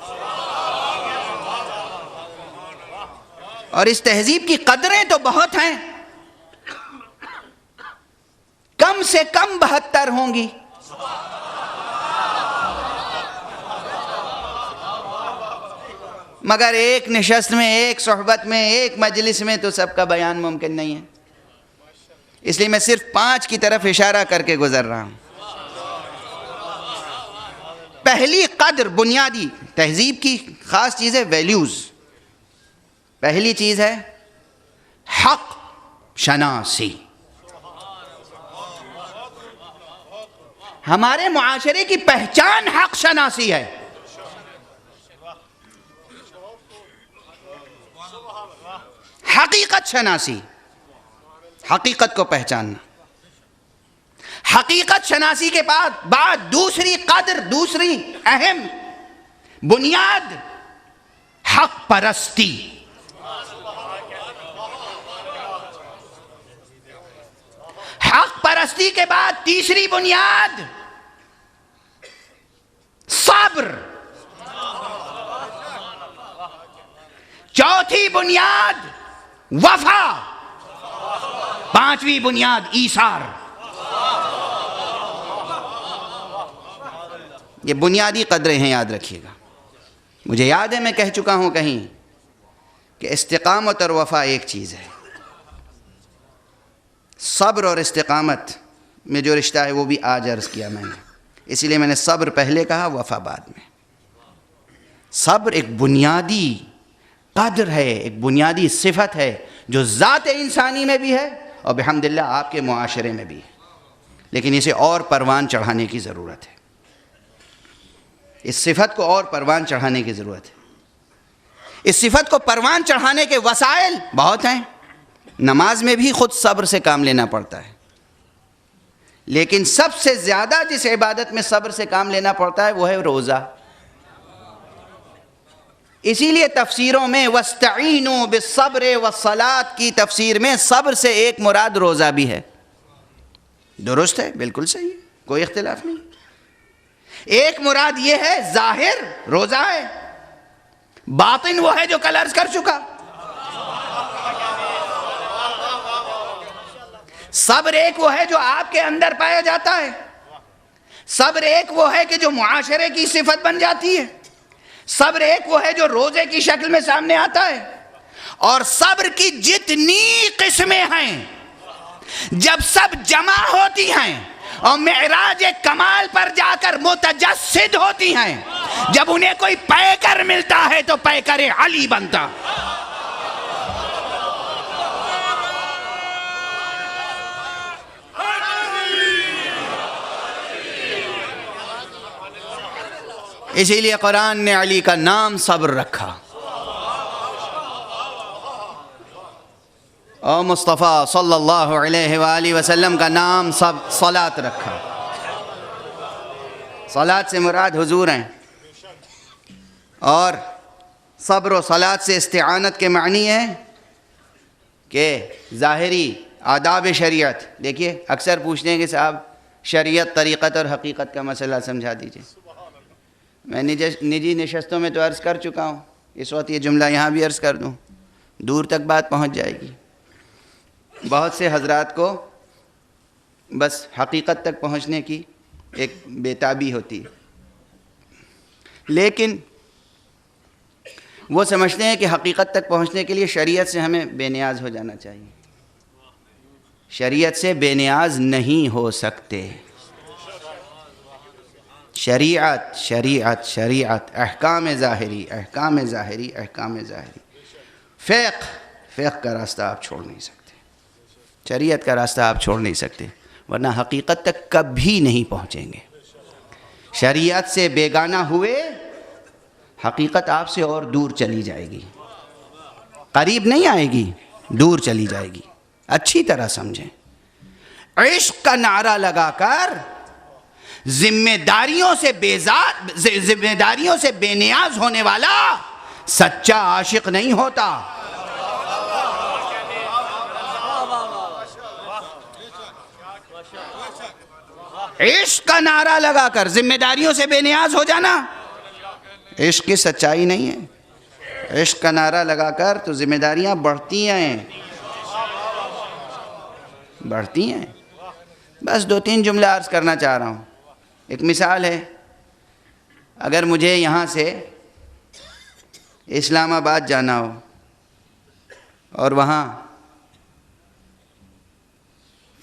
اور اس تہذیب کی قدریں تو بہت ہیں، کم سے کم 72 ہوں گی۔ مگر ایک نشست میں، ایک صحبت میں، ایک مجلس میں تو سب کا بیان ممکن نہیں ہے. اس لیے میں صرف 5 کی طرف اشارہ کر کے گزر رہا ہوں. پہلی قدر، بنیادی تہذیب کی خاص چیز ہے ویلیوز. پہلی چیز ہے حق شناسی. ہمارے معاشرے کی پہچان حق شناسی ہے. حقیقت شناسی، حقیقت کو پہچاننا. حقیقت شناسی کے بعد دوسری قدر، دوسری اہم بنیاد حق پرستی. حق پرستی کے بعد تیسری بنیاد صبر. چوتھی بنیاد وفا. پانچویں بنیاد ایثار. یہ بنیادی قدریں ہیں، یاد رکھیے گا. مجھے یاد ہے میں کہہ چکا ہوں کہیں کہ استقامت اور وفا ایک چیز ہے. صبر اور استقامت میں جو رشتہ ہے وہ بھی آج عرض کیا میں نے، اسی لیے میں نے صبر پہلے کہا، وفا بعد میں. صبر ایک بنیادی قدر ہے، ایک بنیادی صفت ہے جو ذات انسانی میں بھی ہے اور بحمداللہ آپ کے معاشرے میں بھی ہے. لیکن اسے اور پروان چڑھانے کی ضرورت ہے. اس صفت کو اور پروان چڑھانے کی ضرورت ہے. اس صفت کو پروان چڑھانے کے وسائل بہت ہیں. نماز میں بھی خود صبر سے کام لینا پڑتا ہے، لیکن سب سے زیادہ جس عبادت میں صبر سے کام لینا پڑتا ہے وہ ہے روزہ. اسی لیے تفسیروں میں وَاسْتَعِینُوا بِالصَّبْرِ وَالصَّلَاةِ کی تفسیر میں صبر سے ایک مراد روزہ بھی ہے. درست ہے، بالکل صحیح ہے، کوئی اختلاف نہیں. ایک مراد یہ ہے ظاہر روزہ ہے، باطن وہ ہے جو کل عرض کر چکا. صبر ایک وہ ہے جو آپ کے اندر پایا جاتا ہے. صبر ایک وہ ہے کہ جو معاشرے کی صفت بن جاتی ہے. صبر ایک وہ ہے جو روزے کی شکل میں سامنے آتا ہے. اور صبر کی جتنی قسمیں ہیں جب سب جمع ہوتی ہیں اور معراج کمال پر جا کر متجسد ہوتی ہیں، جب انہیں کوئی پیکر ملتا ہے تو پیکر علی بنتا. اسی لیے قرآن نے علی کا نام صبر رکھا. اور مصطفیٰ صلی اللہ علیہ وآلہ وسلم کا نام صلاۃ رکھا. صلاۃ سے مراد حضور ہیں. اور صبر و صلاۃ سے استعانت کے معنی ہے کہ ظاہری آداب شریعت. دیکھیے اکثر پوچھتے ہیں کہ صاحب شریعت، طریقت اور حقیقت کا مسئلہ سمجھا دیجیے. میں نجی نشستوں میں تو عرض کر چکا ہوں، اس وقت یہ جملہ یہاں بھی عرض کر دوں، دور تک بات پہنچ جائے گی. بہت سے حضرات کو بس حقیقت تک پہنچنے کی ایک بےتابی ہوتی ہے، لیکن وہ سمجھتے ہیں کہ حقیقت تک پہنچنے کے لیے شریعت سے ہمیں بے نیاز ہو جانا چاہیے. شریعت سے بے نیاز نہیں ہو سکتے. شریعت شریعت شریعت، احکام ظاہری احکام ظاہری احکام ظاہری. فقہ کا راستہ آپ چھوڑ نہیں سکتے، شریعت کا راستہ آپ چھوڑ نہیں سکتے، ورنہ حقیقت تک کبھی نہیں پہنچیں گے. شریعت سے بیگانہ ہوئے حقیقت آپ سے اور دور چلی جائے گی، قریب نہیں آئے گی، دور چلی جائے گی. اچھی طرح سمجھیں. عشق کا نعرہ لگا کر ذمہ داریوں سے بے نیاز ہونے والا سچا عاشق نہیں ہوتا. عشق کا نعرہ لگا کر ذمہ داریوں سے بے نیاز ہو جانا عشق کی سچائی نہیں ہے. عشق کا نعرہ لگا کر تو ذمہ داریاں بڑھتی ہیں. بس 2-3 جملے عرض کرنا چاہ رہا ہوں. ایک مثال ہے، اگر مجھے یہاں سے اسلام آباد جانا ہو اور وہاں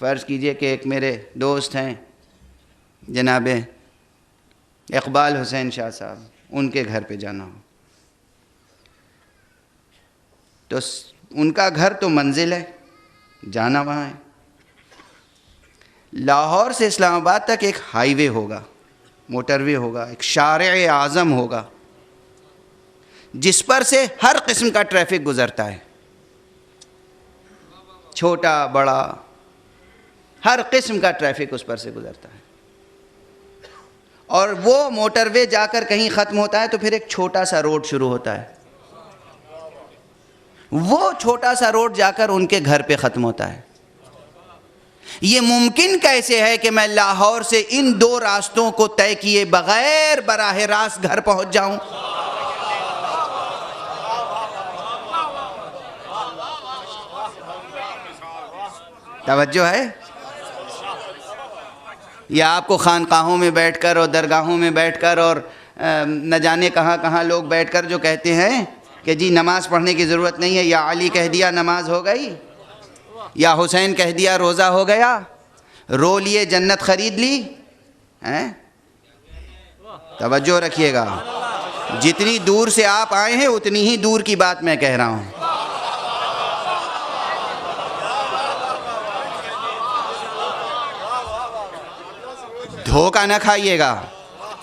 فرض کیجئے کہ ایک میرے دوست ہیں جناب اقبال حسین شاہ صاحب، ان کے گھر پہ جانا ہو تو ان کا گھر تو منزل ہے، جانا وہاں ہے۔ لاہور سے اسلام آباد تک ایک ہائی وے ہوگا، موٹر وے ہوگا، ایک شارع اعظم ہوگا جس پر سے ہر قسم کا ٹریفک گزرتا ہے، چھوٹا بڑا ہر قسم کا ٹریفک اس پر سے گزرتا ہے، اور وہ موٹر وے جا کر کہیں ختم ہوتا ہے تو پھر ایک چھوٹا سا روڈ شروع ہوتا ہے، وہ چھوٹا سا روڈ جا کر ان کے گھر پہ ختم ہوتا ہے۔ یہ ممکن کیسے ہے کہ میں لاہور سے ان دو راستوں کو طے کیے بغیر براہ راست گھر پہنچ جاؤں؟ توجہ ہے؟ یا آپ کو خانقاہوں میں بیٹھ کر اور درگاہوں میں بیٹھ کر اور نہ جانے کہاں کہاں لوگ بیٹھ کر جو کہتے ہیں کہ جی نماز پڑھنے کی ضرورت نہیں ہے، یا علی کہہ دیا نماز ہو گئی، یا حسین کہہ دیا روزہ ہو گیا، رو لیے جنت خرید لی ہیں؟ توجہ رکھیے گا، جتنی دور سے آپ آئے ہیں اتنی ہی دور کی بات میں کہہ رہا ہوں۔ دھوکہ نہ کھائیے گا،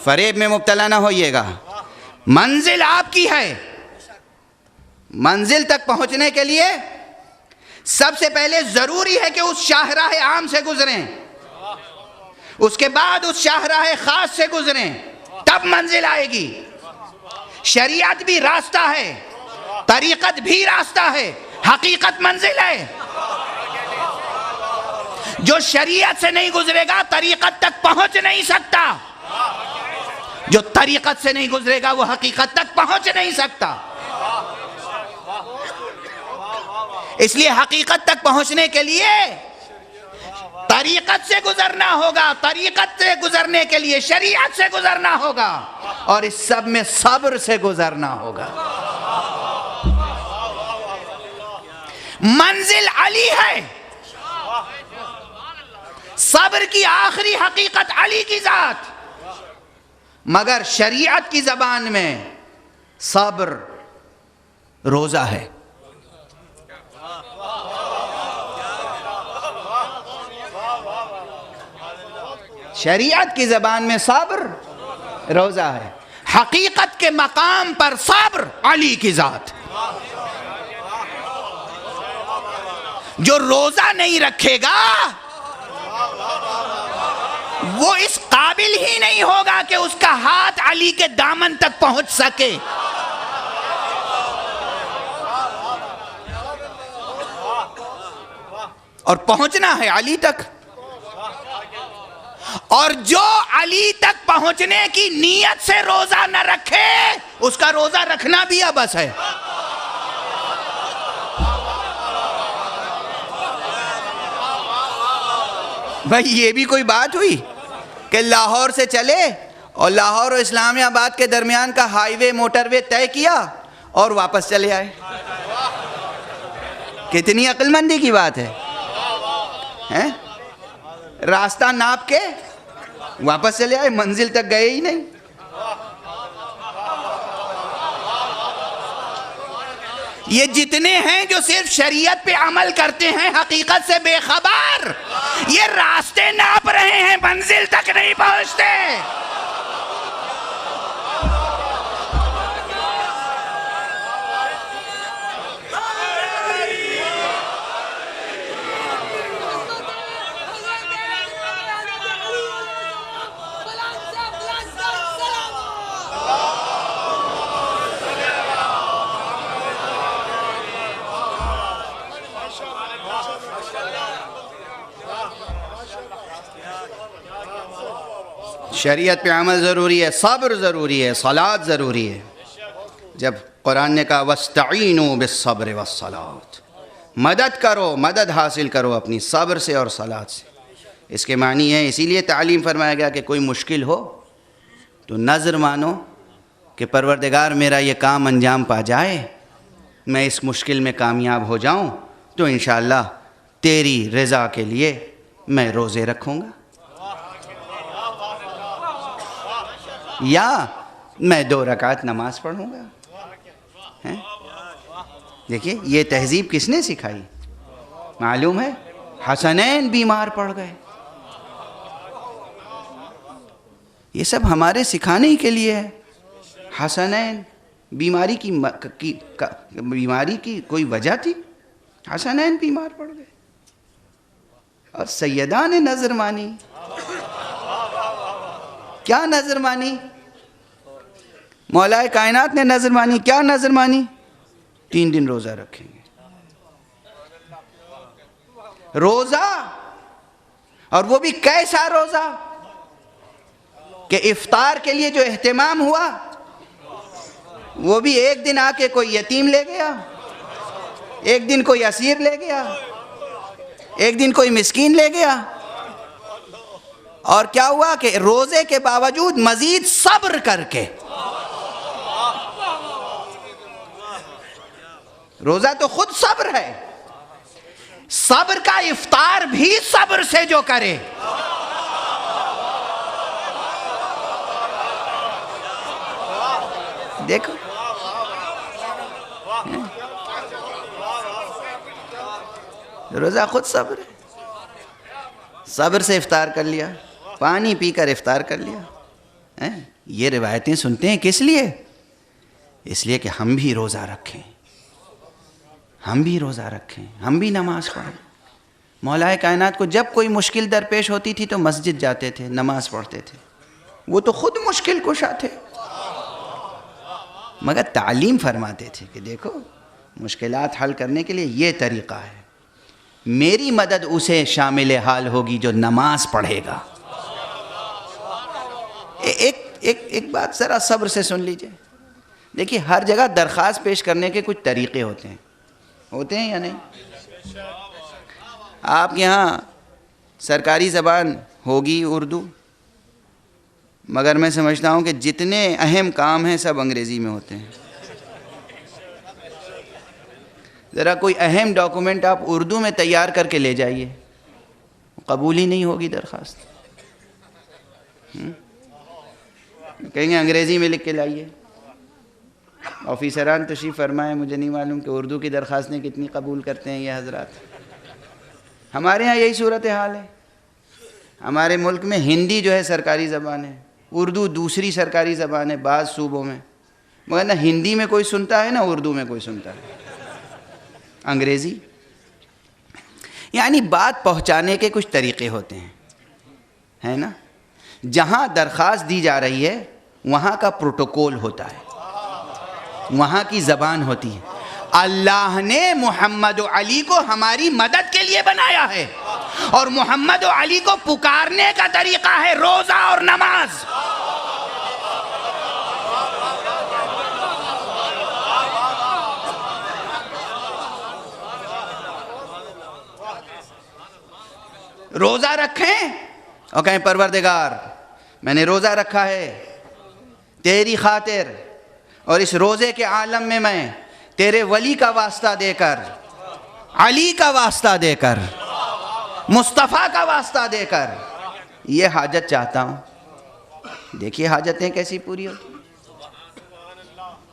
فریب میں مبتلا نہ ہوئیے گا، منزل آپ کی ہے۔ منزل تک پہنچنے کے لیے سب سے پہلے ضروری ہے کہ اس شاہراہ عام سے گزریں، اس کے بعد اس شاہراہ خاص سے گزریں، تب منزل آئے گی۔ شریعت بھی راستہ ہے، طریقت بھی راستہ ہے، حقیقت منزل ہے۔ جو شریعت سے نہیں گزرے گا طریقت تک پہنچ نہیں سکتا، جو طریقت سے نہیں گزرے گا وہ حقیقت تک پہنچ نہیں سکتا۔ اس لیے حقیقت تک پہنچنے کے لیے طریقت سے گزرنا ہوگا، طریقت سے گزرنے کے لیے شریعت سے گزرنا ہوگا، اور اس سب میں صبر سے گزرنا ہوگا۔ منزل علی ہے، صبر کی آخری حقیقت علی کی ذات، مگر شریعت کی زبان میں صبر روزہ ہے۔ شریعت کی زبان میں صبر روزہ ہے، حقیقت کے مقام پر صبر علی کی ذات۔ جو روزہ نہیں رکھے گا وہ اس قابل ہی نہیں ہوگا کہ اس کا ہاتھ علی کے دامن تک پہنچ سکے۔ اور پہنچنا ہے علی تک، اور جو علی تک پہنچنے کی نیت سے روزہ نہ رکھے اس کا روزہ رکھنا بھی عبث ہے۔ بھائی یہ بھی کوئی بات ہوئی کہ لاہور سے چلے اور لاہور اور اسلامی آباد کے درمیان کا ہائی وے موٹر وے طے کیا اور واپس چلے آئے؟ کتنی عقل مندی کی بات ہے، راستہ ناپ کے واپس چلے آئے، منزل تک گئے ہی نہیں۔ یہ جتنے ہیں جو صرف شریعت پہ عمل کرتے ہیں حقیقت سے بے خبر، یہ راستے ناپ رہے ہیں، منزل تک نہیں پہنچتے۔ شریعت پہ عمل ضروری ہے، صبر ضروری ہے، صلاۃ ضروری ہے۔ جب قرآن نے کہا وَاسْتَعِینُوا بِالصَّبْرِ وَالصَّلَاةِ، مدد کرو، مدد حاصل کرو اپنی صبر سے اور صلاۃ سے۔ اس کے معنی ہے، اسی لیے تعلیم فرمایا گیا کہ کوئی مشکل ہو تو نذر مانو کہ پروردگار میرا یہ کام انجام پا جائے، میں اس مشکل میں کامیاب ہو جاؤں، تو انشاءاللہ تیری رضا کے لیے میں روزے رکھوں گا، یا میں 2 رکعت نماز پڑھوں گا۔ دیکھیے یہ تہذیب کس نے سکھائی؟ معلوم ہے حسنین بیمار پڑ گئے، یہ سب ہمارے سکھانے کے لیے ہے۔ حسنین بیماری کی کوئی وجہ تھی؟ حسنین بیمار پڑ گئے، اور سیدہ نے نظر مانی۔ کیا نظر مانی؟ مولا کائنات نے نظر مانی۔ کیا نظر مانی؟ 3 دن روزہ رکھیں گے۔ روزہ، اور وہ بھی کیسا روزہ کہ افطار کے لیے جو اہتمام ہوا وہ بھی ایک دن آ کے کوئی یتیم لے گیا، ایک دن کوئی اسیر لے گیا، ایک دن کوئی مسکین لے گیا، اور کیا ہوا کہ روزے کے باوجود مزید صبر کر کے، روزہ تو خود صبر ہے، صبر کا افطار بھی صبر سے جو کرے، دیکھو روزہ خود صبر ہے، صبر سے افطار کر لیا، پانی پی کر افطار کر لیا۔ یہ روایتیں سنتے ہیں کس لیے؟ اس لیے کہ ہم بھی روزہ رکھیں، ہم بھی روزہ رکھیں، ہم بھی نماز پڑھیں۔ مولا کائنات کو جب کوئی مشکل درپیش ہوتی تھی تو مسجد جاتے تھے، نماز پڑھتے تھے، وہ تو خود مشکل کشا تھے، مگر تعلیم فرماتے تھے کہ دیکھو مشکلات حل کرنے کے لیے یہ طریقہ ہے، میری مدد اسے شامل حال ہوگی جو نماز پڑھے گا۔ ایک بات ذرا صبر سے سن لیجئے، دیکھیے ہر جگہ درخواست پیش کرنے کے کچھ طریقے ہوتے ہیں یا نہیں؟ آپ کے یہاں سرکاری زبان ہوگی اردو، مگر میں سمجھتا ہوں کہ جتنے اہم کام ہیں سب انگریزی میں ہوتے ہیں۔ ذرا کوئی اہم ڈاکومنٹ آپ اردو میں تیار کر کے لے جائیے، قبول ہی نہیں ہوگی درخواست، کہیں گے انگریزی میں لکھ کے لائیے۔ آفیسران تشریف فرمائیں، مجھے نہیں معلوم کہ اردو کی درخواستیں کتنی قبول کرتے ہیں یہ حضرات۔ ہمارے ہاں یہی صورتحال ہے، ہمارے ملک میں ہندی جو ہے سرکاری زبان ہے، اردو دوسری سرکاری زبان ہے بعض صوبوں میں، مگر نہ ہندی میں کوئی سنتا ہے نہ اردو میں کوئی سنتا ہے، انگریزی۔ یعنی بات پہنچانے کے کچھ طریقے ہوتے ہیں، ہے نا؟ جہاں درخواست دی جا رہی ہے وہاں کا پروٹوکول ہوتا ہے، وہاں کی زبان ہوتی ہے۔ اللہ نے محمد و علی کو ہماری مدد کے لیے بنایا ہے، اور محمد و علی کو پکارنے کا طریقہ ہے روزہ اور نماز۔ روزہ رکھیں اور کہیں پروردگار میں نے روزہ رکھا ہے تیری خاطر، اور اس روزے کے عالم میں تیرے ولی کا واسطہ دے کر، علی کا واسطہ دے کر، مصطفیٰ کا واسطہ دے کر یہ حاجت چاہتا ہوں۔ دیکھیے حاجتیں کیسی پوری ہوتی ہیں،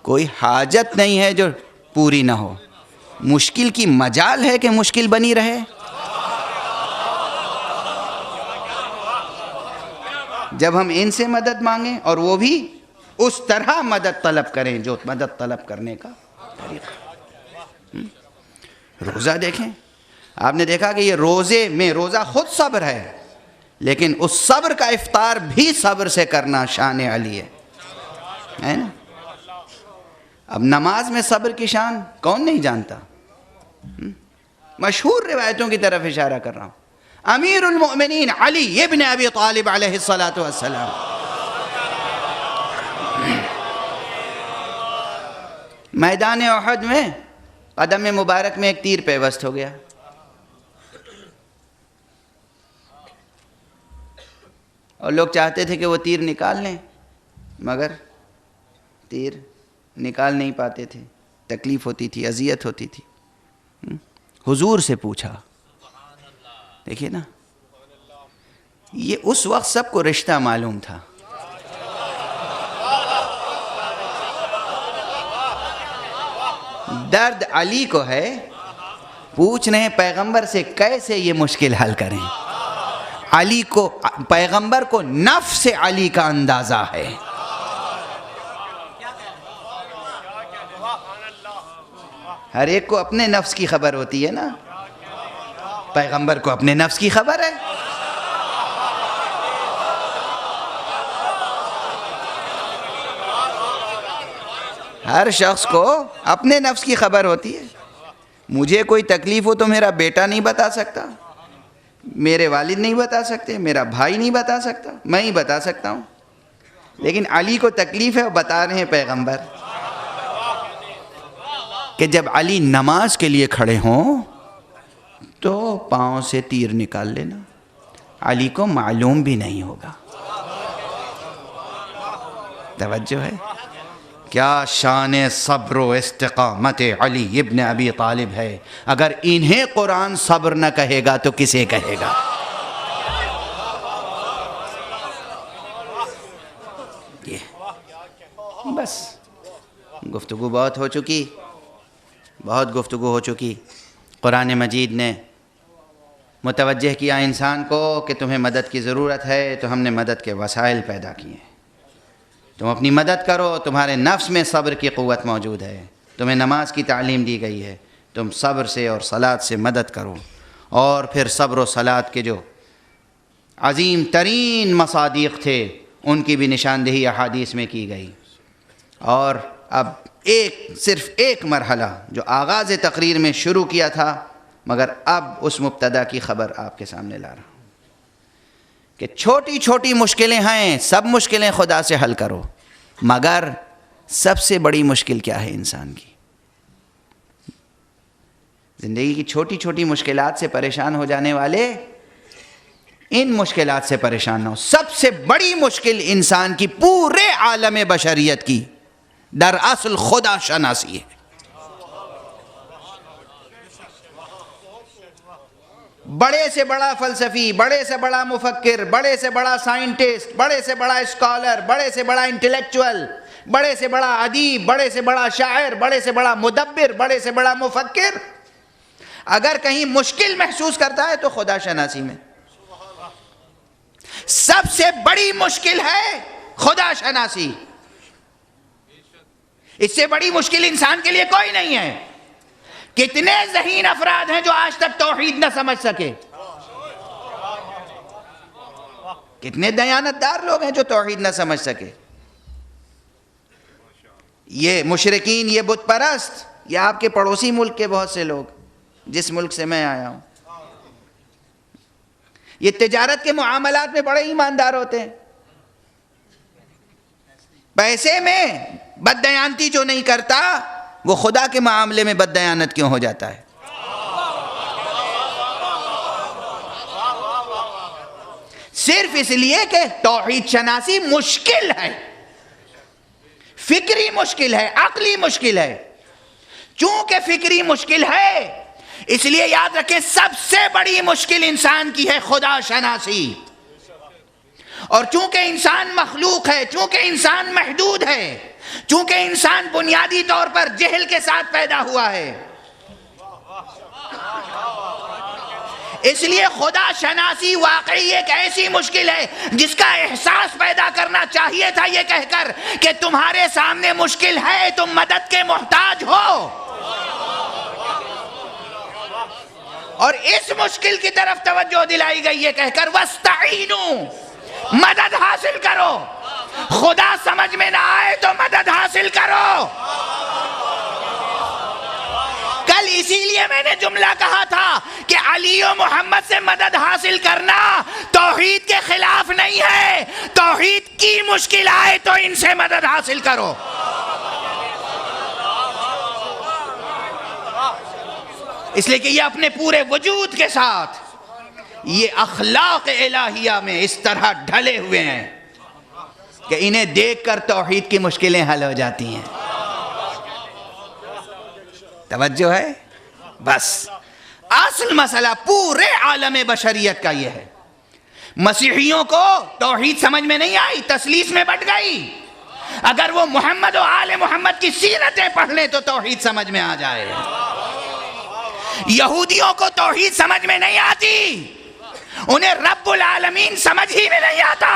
کوئی حاجت نہیں ہے جو پوری نہ ہو۔ مشکل کی مجال ہے کہ مشکل بنی رہے، جب ہم ان سے مدد مانگیں اور وہ بھی اس طرح مدد طلب کریں جو مدد طلب کرنے کا طریقہ۔ روزہ دیکھیں، آپ نے دیکھا کہ یہ روزے میں روزہ خود صبر ہے، لیکن اس صبر کا افطار بھی صبر سے کرنا شان علی ہے نا؟ اب نماز میں صبر کی شان کون نہیں جانتا؟ مشہور روایتوں کی طرف اشارہ کر رہا ہوں۔ امیر المؤمنین علی ابن ابی طالب علیہ السلام میدان احد میں قدم مبارک میں ایک تیر پیوست ہو گیا، اور لوگ چاہتے تھے کہ وہ تیر نکال لیں، مگر تیر نکال نہیں پاتے تھے، تکلیف ہوتی تھی، اذیت ہوتی تھی. حضور سے پوچھا. دیکھیے نا، یہ اس وقت سب کو رشتہ معلوم تھا. درد علی کو ہے، پوچھ رہے ہیں پیغمبر سے کیسے یہ مشکل حل کریں. علی کو، پیغمبر کو نفس علی کا اندازہ ہے. ہر ایک کو اپنے نفس کی خبر ہوتی ہے نا، پیغمبر کو اپنے نفس کی خبر ہے. ہر شخص کو اپنے نفس کی خبر ہوتی ہے. مجھے کوئی تکلیف ہو تو میرا بیٹا نہیں بتا سکتا، میرے والد نہیں بتا سکتے، میرا بھائی نہیں بتا سکتا، میں ہی بتا سکتا ہوں. لیکن علی کو تکلیف ہے، وہ بتا رہے ہیں پیغمبر کہ جب علی نماز کے لیے کھڑے ہوں تو پاؤں سے تیر نکال لینا. علی کو معلوم بھی نہیں ہوگا. توجہ ہے؟ کیا شان صبر و استقامت علی ابن ابی طالب ہے. اگر انہیں قرآن صبر نہ کہے گا تو کسے کہے گا؟ یہ بس گفتگو بہت ہو چکی، بہت گفتگو ہو چکی. قرآن مجید نے متوجہ کیا انسان کو کہ تمہیں مدد کی ضرورت ہے، تو ہم نے مدد کے وسائل پیدا کیے ہیں. تم اپنی مدد کرو، تمہارے نفس میں صبر کی قوت موجود ہے. تمہیں نماز کی تعلیم دی گئی ہے، تم صبر سے اور صلاۃ سے مدد کرو. اور پھر صبر و صلاۃ کے جو عظیم ترین مصادیق تھے ان کی بھی نشاندہی احادیث میں کی گئی. اور اب صرف ایک مرحلہ جو آغاز تقریر میں شروع کیا تھا، مگر اب اس مبتدا کی خبر آپ کے سامنے لا رہا ہوں کہ چھوٹی چھوٹی مشکلیں ہیں، سب مشکلیں خدا سے حل کرو. مگر سب سے بڑی مشکل کیا ہے انسان کی؟ زندگی کی چھوٹی چھوٹی مشکلات سے پریشان ہو جانے والے ان مشکلات سے پریشان نہ ہو. سب سے بڑی مشکل انسان کی، پورے عالم بشریت کی، در اصل خدا شناسی ہے. بڑے سے بڑا فلسفی، بڑے سے بڑا مفکر، بڑے سے بڑا سائنٹسٹ، بڑے سے بڑا اسکالر، بڑے سے بڑا انٹلیکچوئل، بڑے سے بڑا ادیب، بڑے سے بڑا شاعر، بڑے سے بڑا مدبر، بڑے سے بڑا مفکر، اگر کہیں مشکل محسوس کرتا ہے تو خدا شناسی میں. سب سے بڑی مشکل ہے خدا شناسی. اس سے بڑی مشکل انسان کے لیے کوئی نہیں ہے. کتنے ذہین افراد ہیں جو آج تک توحید نہ سمجھ سکے؟ کتنے دیانتدار لوگ ہیں جو توحید نہ سمجھ سکے؟ یہ مشرکین، یہ بت پرست، یہ آپ کے پڑوسی ملک کے بہت سے لوگ، جس ملک سے میں آیا ہوں، یہ تجارت کے معاملات میں بڑے ایماندار ہوتے ہیں. پیسے میں بددیانتی جو نہیں کرتا وہ خدا کے معاملے میں بددیانت کیوں ہو جاتا ہے؟ صرف اس لیے کہ توحید شناسی مشکل ہے، فکری مشکل ہے، عقلی مشکل ہے. چونکہ فکری مشکل ہے اس لیے یاد رکھیں سب سے بڑی مشکل انسان کی ہے خدا شناسی. اور چونکہ انسان مخلوق ہے، چونکہ انسان محدود ہے، چونکہ انسان بنیادی طور پر جہل کے ساتھ پیدا ہوا ہے، اس لیے خدا شناسی واقعی ایک ایسی مشکل ہے جس کا احساس پیدا کرنا چاہیے تھا یہ کہہ کر کہ تمہارے سامنے مشکل ہے، تم مدد کے محتاج ہو. اور اس مشکل کی طرف توجہ دلائی گئی یہ کہہ کر وَاسْتَعِینُوا، مدد حاصل کرو. خدا سمجھ میں نہ آئے تو مدد حاصل کرو. کل اسی لیے میں نے جملہ کہا تھا کہ علی و محمد سے مدد حاصل کرنا توحید کے خلاف نہیں ہے. توحید کی مشکل آئے تو ان سے مدد حاصل کرو. اس لیے کہ یہ اپنے پورے وجود کے ساتھ یہ اخلاق الہیہ میں اس طرح ڈھلے ہوئے ہیں کہ انہیں دیکھ کر توحید کی مشکلیں حل ہو جاتی ہیں. توجہ ہے؟ بس اصل مسئلہ پورے عالم بشریت کا یہ ہے. مسیحیوں کو توحید سمجھ میں نہیں آئی، تثلیث میں بٹ گئی. اگر وہ محمد و آل محمد کی سیرتیں پڑھ لیں تو توحید سمجھ میں آ جائے. یہودیوں کو توحید سمجھ میں نہیں آتی، انہیں رب العالمین سمجھ ہی میں نہیں آتا.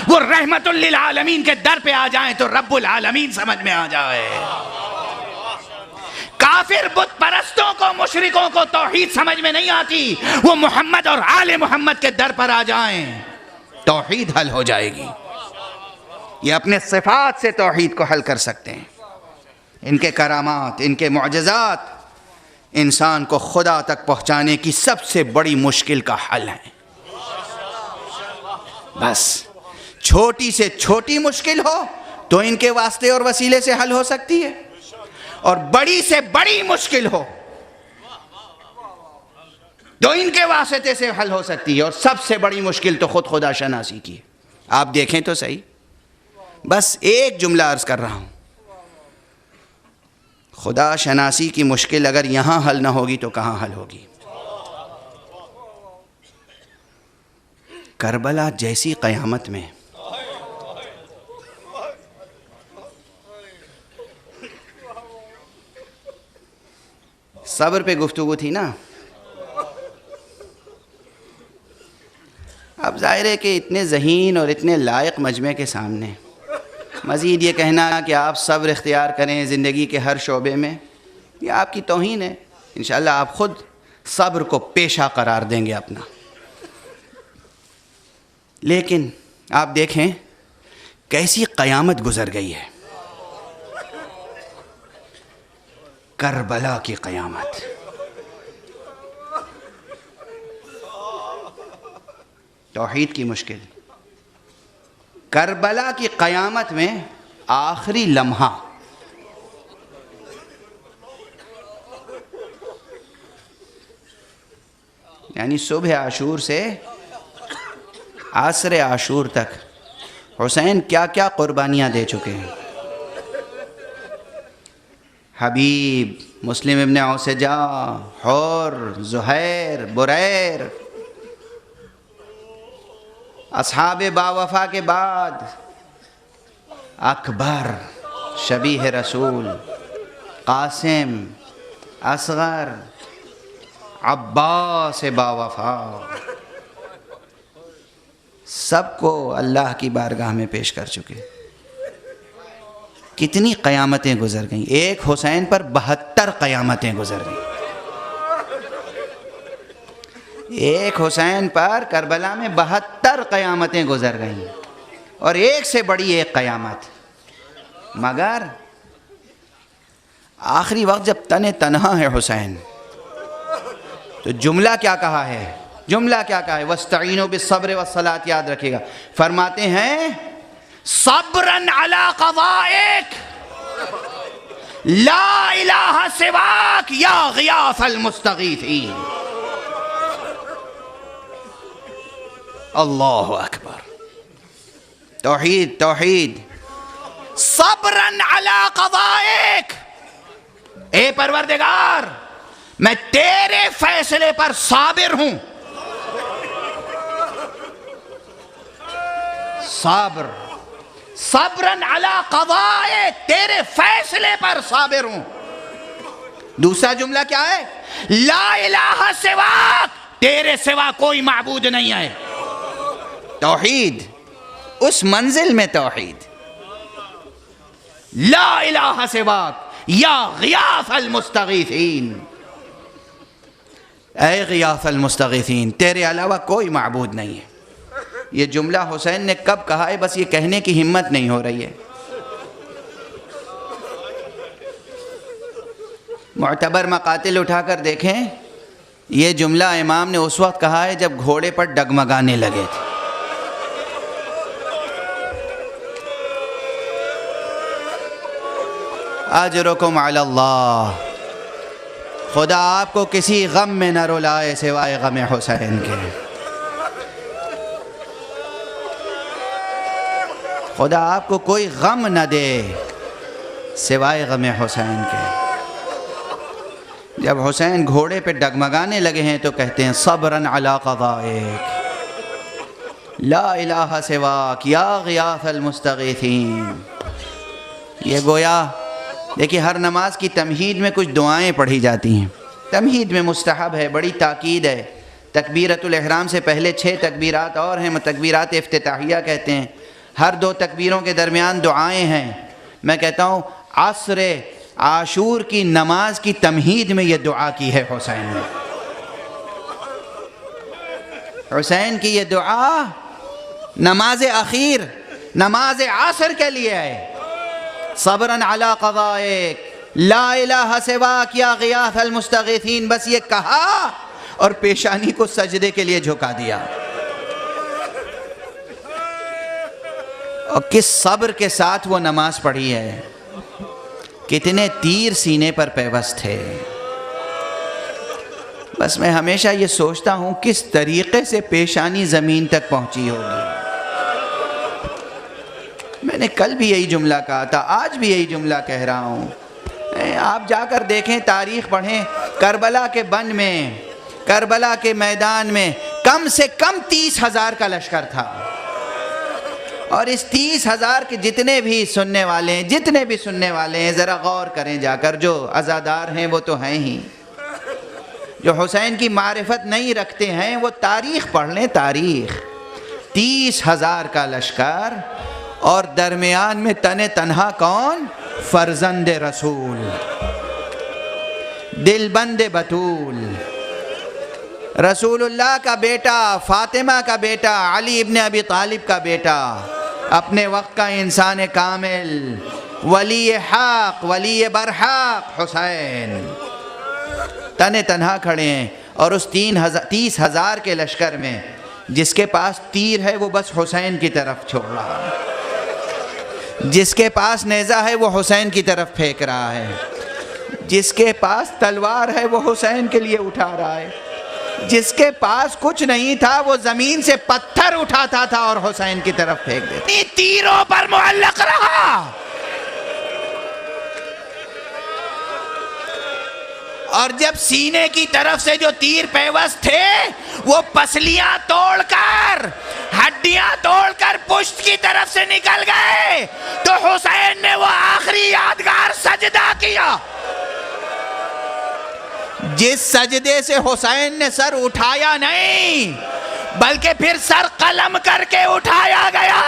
وہ رحمت للعالمین کے در پہ آ جائیں تو رب العالمین سمجھ میں آ جائے. کافر بت پرستوں کو، مشرکوں کو توحید سمجھ میں نہیں آتی، وہ محمد اور آل محمد کے در پر آ جائیں، توحید حل ہو جائے گی. یہ اپنے صفات سے توحید کو حل کر سکتے ہیں. ان کے کرامات، ان کے معجزات انسان کو خدا تک پہنچانے کی سب سے بڑی مشکل کا حل ہے. بس چھوٹی سے چھوٹی مشکل ہو تو ان کے واسطے اور وسیلے سے حل ہو سکتی ہے، اور بڑی سے بڑی مشکل ہو تو ان کے واسطے سے حل ہو سکتی ہے. اور سب سے بڑی مشکل تو خود خدا شناسی کی ہے. آپ دیکھیں تو صحیح، بس ایک جملہ عرض کر رہا ہوں، خدا شناسی کی مشکل اگر یہاں حل نہ ہوگی تو کہاں حل ہوگی؟ کربلا جیسی قیامت میں صبر پہ گفتگو تھی نا. اب ظاہر ہے کہ اتنے ذہین اور اتنے لائق مجمع کے سامنے مزید یہ کہنا کہ آپ صبر اختیار کریں زندگی کے ہر شعبے میں، یہ آپ کی توہین ہے. انشاءاللہ آپ خود صبر کو پیشہ قرار دیں گے اپنا. لیکن آپ دیکھیں کیسی قیامت گزر گئی ہے، کربلا کی قیامت. توحید کی مشکل، کربلا کی قیامت میں آخری لمحہ یعنی صبح عاشور سے عصر عاشور تک حسین کیا کیا قربانیاں دے چکے ہیں. حبیب، مسلم ابن اوسجا، حور، زہیر، بریر، اصحاب باوفا کے بعد اکبر، شبیہ رسول، قاسم، اصغر، عباس باوفا، سب کو اللہ کی بارگاہ میں پیش کر چکے. کتنی قیامتیں گزر گئیں. ایک حسین پر 72 قیامتیں گزر گئیں. ایک حسین پر کربلا میں 72 قیامتیں گزر گئیں، اور ایک سے بڑی ایک قیامت. مگر آخری وقت جب تنہا ہے حسین تو جملہ کیا کہا ہے؟ جملہ کیا کہا ہے؟ وَاسْتَعِينُوا بِالصَّبْرِ وَالصَّلَاةِ. یاد رکھے گا، فرماتے ہیں صبراً علی قضائک لا الہ سواک یا غیاث المستغیثین. اللہ اکبر. توحید توحید. صبراً علی قضائک، اے پروردگار میں تیرے فیصلے پر صابر ہوں. صابر، صبراً علی قضائک، تیرے فیصلے پر صابر ہوں. دوسرا جملہ کیا ہے؟ لا الہ سواک، تیرے سوا کوئی معبود نہیں ہے. توحید، اس منزل میں توحید. لا الہ سواک یا غیاث المستغیثین، اے غیاث المستغیثین، تیرے علاوہ کوئی معبود نہیں ہے. یہ جملہ حسین نے کب کہا ہے؟ بس یہ کہنے کی ہمت نہیں ہو رہی ہے. معتبر مقاتل اٹھا کر دیکھیں، یہ جملہ امام نے اس وقت کہا ہے جب گھوڑے پر ڈگمگانے لگے تھے. اجرکم علی اللہ، خدا آپ کو کسی غم میں نہ رلائے سوائے غم حسین کے. خدا آپ کو کوئی غم نہ دے سوائے غم حسین کے۔ جب حسین گھوڑے پہ ڈگمگانے لگے ہیں تو کہتے ہیں صبراً علی قضائک لا الہ سواک یا غیاث المستغیثین۔ یہ گویا دیکھیے ہر نماز کی تمہید میں کچھ دعائیں پڑھی جاتی ہیں، تمہید میں مستحب ہے، بڑی تاکید ہے۔ تکبیرۃ الاحرام سے پہلے 6 تکبیرات اور ہیں، تکبیرات افتتاحیہ کہتے ہیں۔ ہر 2 تکبیروں کے درمیان دعائیں ہیں۔ میں کہتا ہوں عصر عاشور کی نماز کی تمہید میں یہ دعا کی ہے حسین نے۔ حسین کی یہ دعا نماز اخیر، نماز عصر کے لیے ہے۔ صبراً علی قضائک لا الہ سواک یا غیاث المستغیثین، بس یہ کہا اور پیشانی کو سجدے کے لیے جھکا دیا۔ اور کس صبر کے ساتھ وہ نماز پڑھی ہے، کتنے تیر سینے پر پیوست تھے۔ بس میں ہمیشہ یہ سوچتا ہوں کس طریقے سے پیشانی زمین تک پہنچی ہوگی۔ میں نے کل بھی یہی جملہ کہا تھا، آج بھی یہی جملہ کہہ رہا ہوں۔ آپ جا کر دیکھیں، تاریخ پڑھیں، کربلا کے بن میں، کربلا کے میدان میں کم سے کم 30,000 کا لشکر تھا، اور اس 30,000 کے جتنے بھی سننے والے ہیں ذرا غور کریں جا کر، جو عزادار ہیں وہ تو ہیں ہی، جو حسین کی معرفت نہیں رکھتے ہیں وہ تاریخ پڑھ لیں، تاریخ۔ 30,000 کا لشکر، اور درمیان میں تنہا کون؟ فرزند رسول، دل بند بطول، رسول اللہ کا بیٹا، فاطمہ کا بیٹا، علی ابن ابی طالب کا بیٹا، اپنے وقت کا انسان کامل، ولی حق، ولی برحق حسین تنہا کھڑے ہیں۔ اور اس 30,000 کے لشکر میں جس کے پاس تیر ہے وہ بس حسین کی طرف چھوڑ رہا ہے، جس کے پاس نیزہ ہے وہ حسین کی طرف پھینک رہا ہے، جس کے پاس تلوار ہے وہ حسین کے لیے اٹھا رہا ہے، جس کے پاس کچھ نہیں تھا وہ زمین سے پتھر اٹھاتا تھا اور حسین کی طرف پھینک دیتا، تیروں پر معلق رہا۔ اور جب سینے کی طرف سے جو تیر پیوست تھے وہ پسلیاں توڑ کر، ہڈیاں توڑ کر پشت کی طرف سے نکل گئے تو حسین نے وہ آخری یادگار سجدہ کیا، جس سجدے سے حسین نے سر اٹھایا نہیں بلکہ پھر سر قلم کر کے اٹھایا گیا۔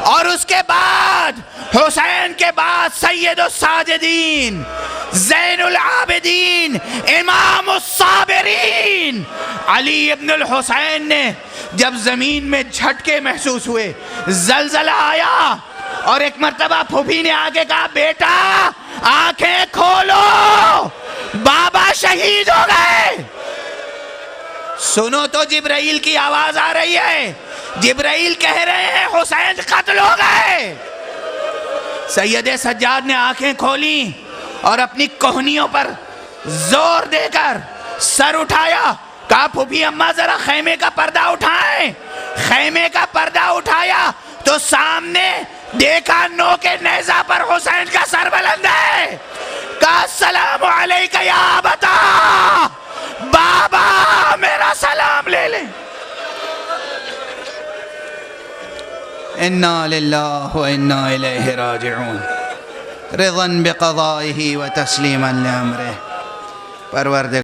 اور اس کے بعد حسین کے بعد سید الساجدین، زین العابدین، امام الصابرین علی ابن الحسین نے جب زمین میں جھٹکے محسوس ہوئے، زلزلہ آیا، اور ایک مرتبہ پھوپھی نے آگے کہا بیٹا آنکھیں کھولو، بابا شہید ہو گئے۔ سنو تو جبرائیل کی آواز آ رہی ہے، جبرائیل کہہ رہے ہیں حسین قتل ہو گئے۔ سید سجاد نے آنکھیں کھولیں اور اپنی کوہنیوں پر زور دے کر سر اٹھایا، کہا پھوپھی اماں ذرا خیمے کا پردہ اٹھائیں۔ خیمے کا پردہ اٹھایا تو سامنے دیکھا نو کے نیزہ پر حسین کا سر بلند ہے، کہا السلام علیکہ یا ابتا، بابا میرا سلام لے لیں۔ انا للہ و انا الیہ راجعون، رضا بقضائہ و تسلیما لامرہ۔ پروردگار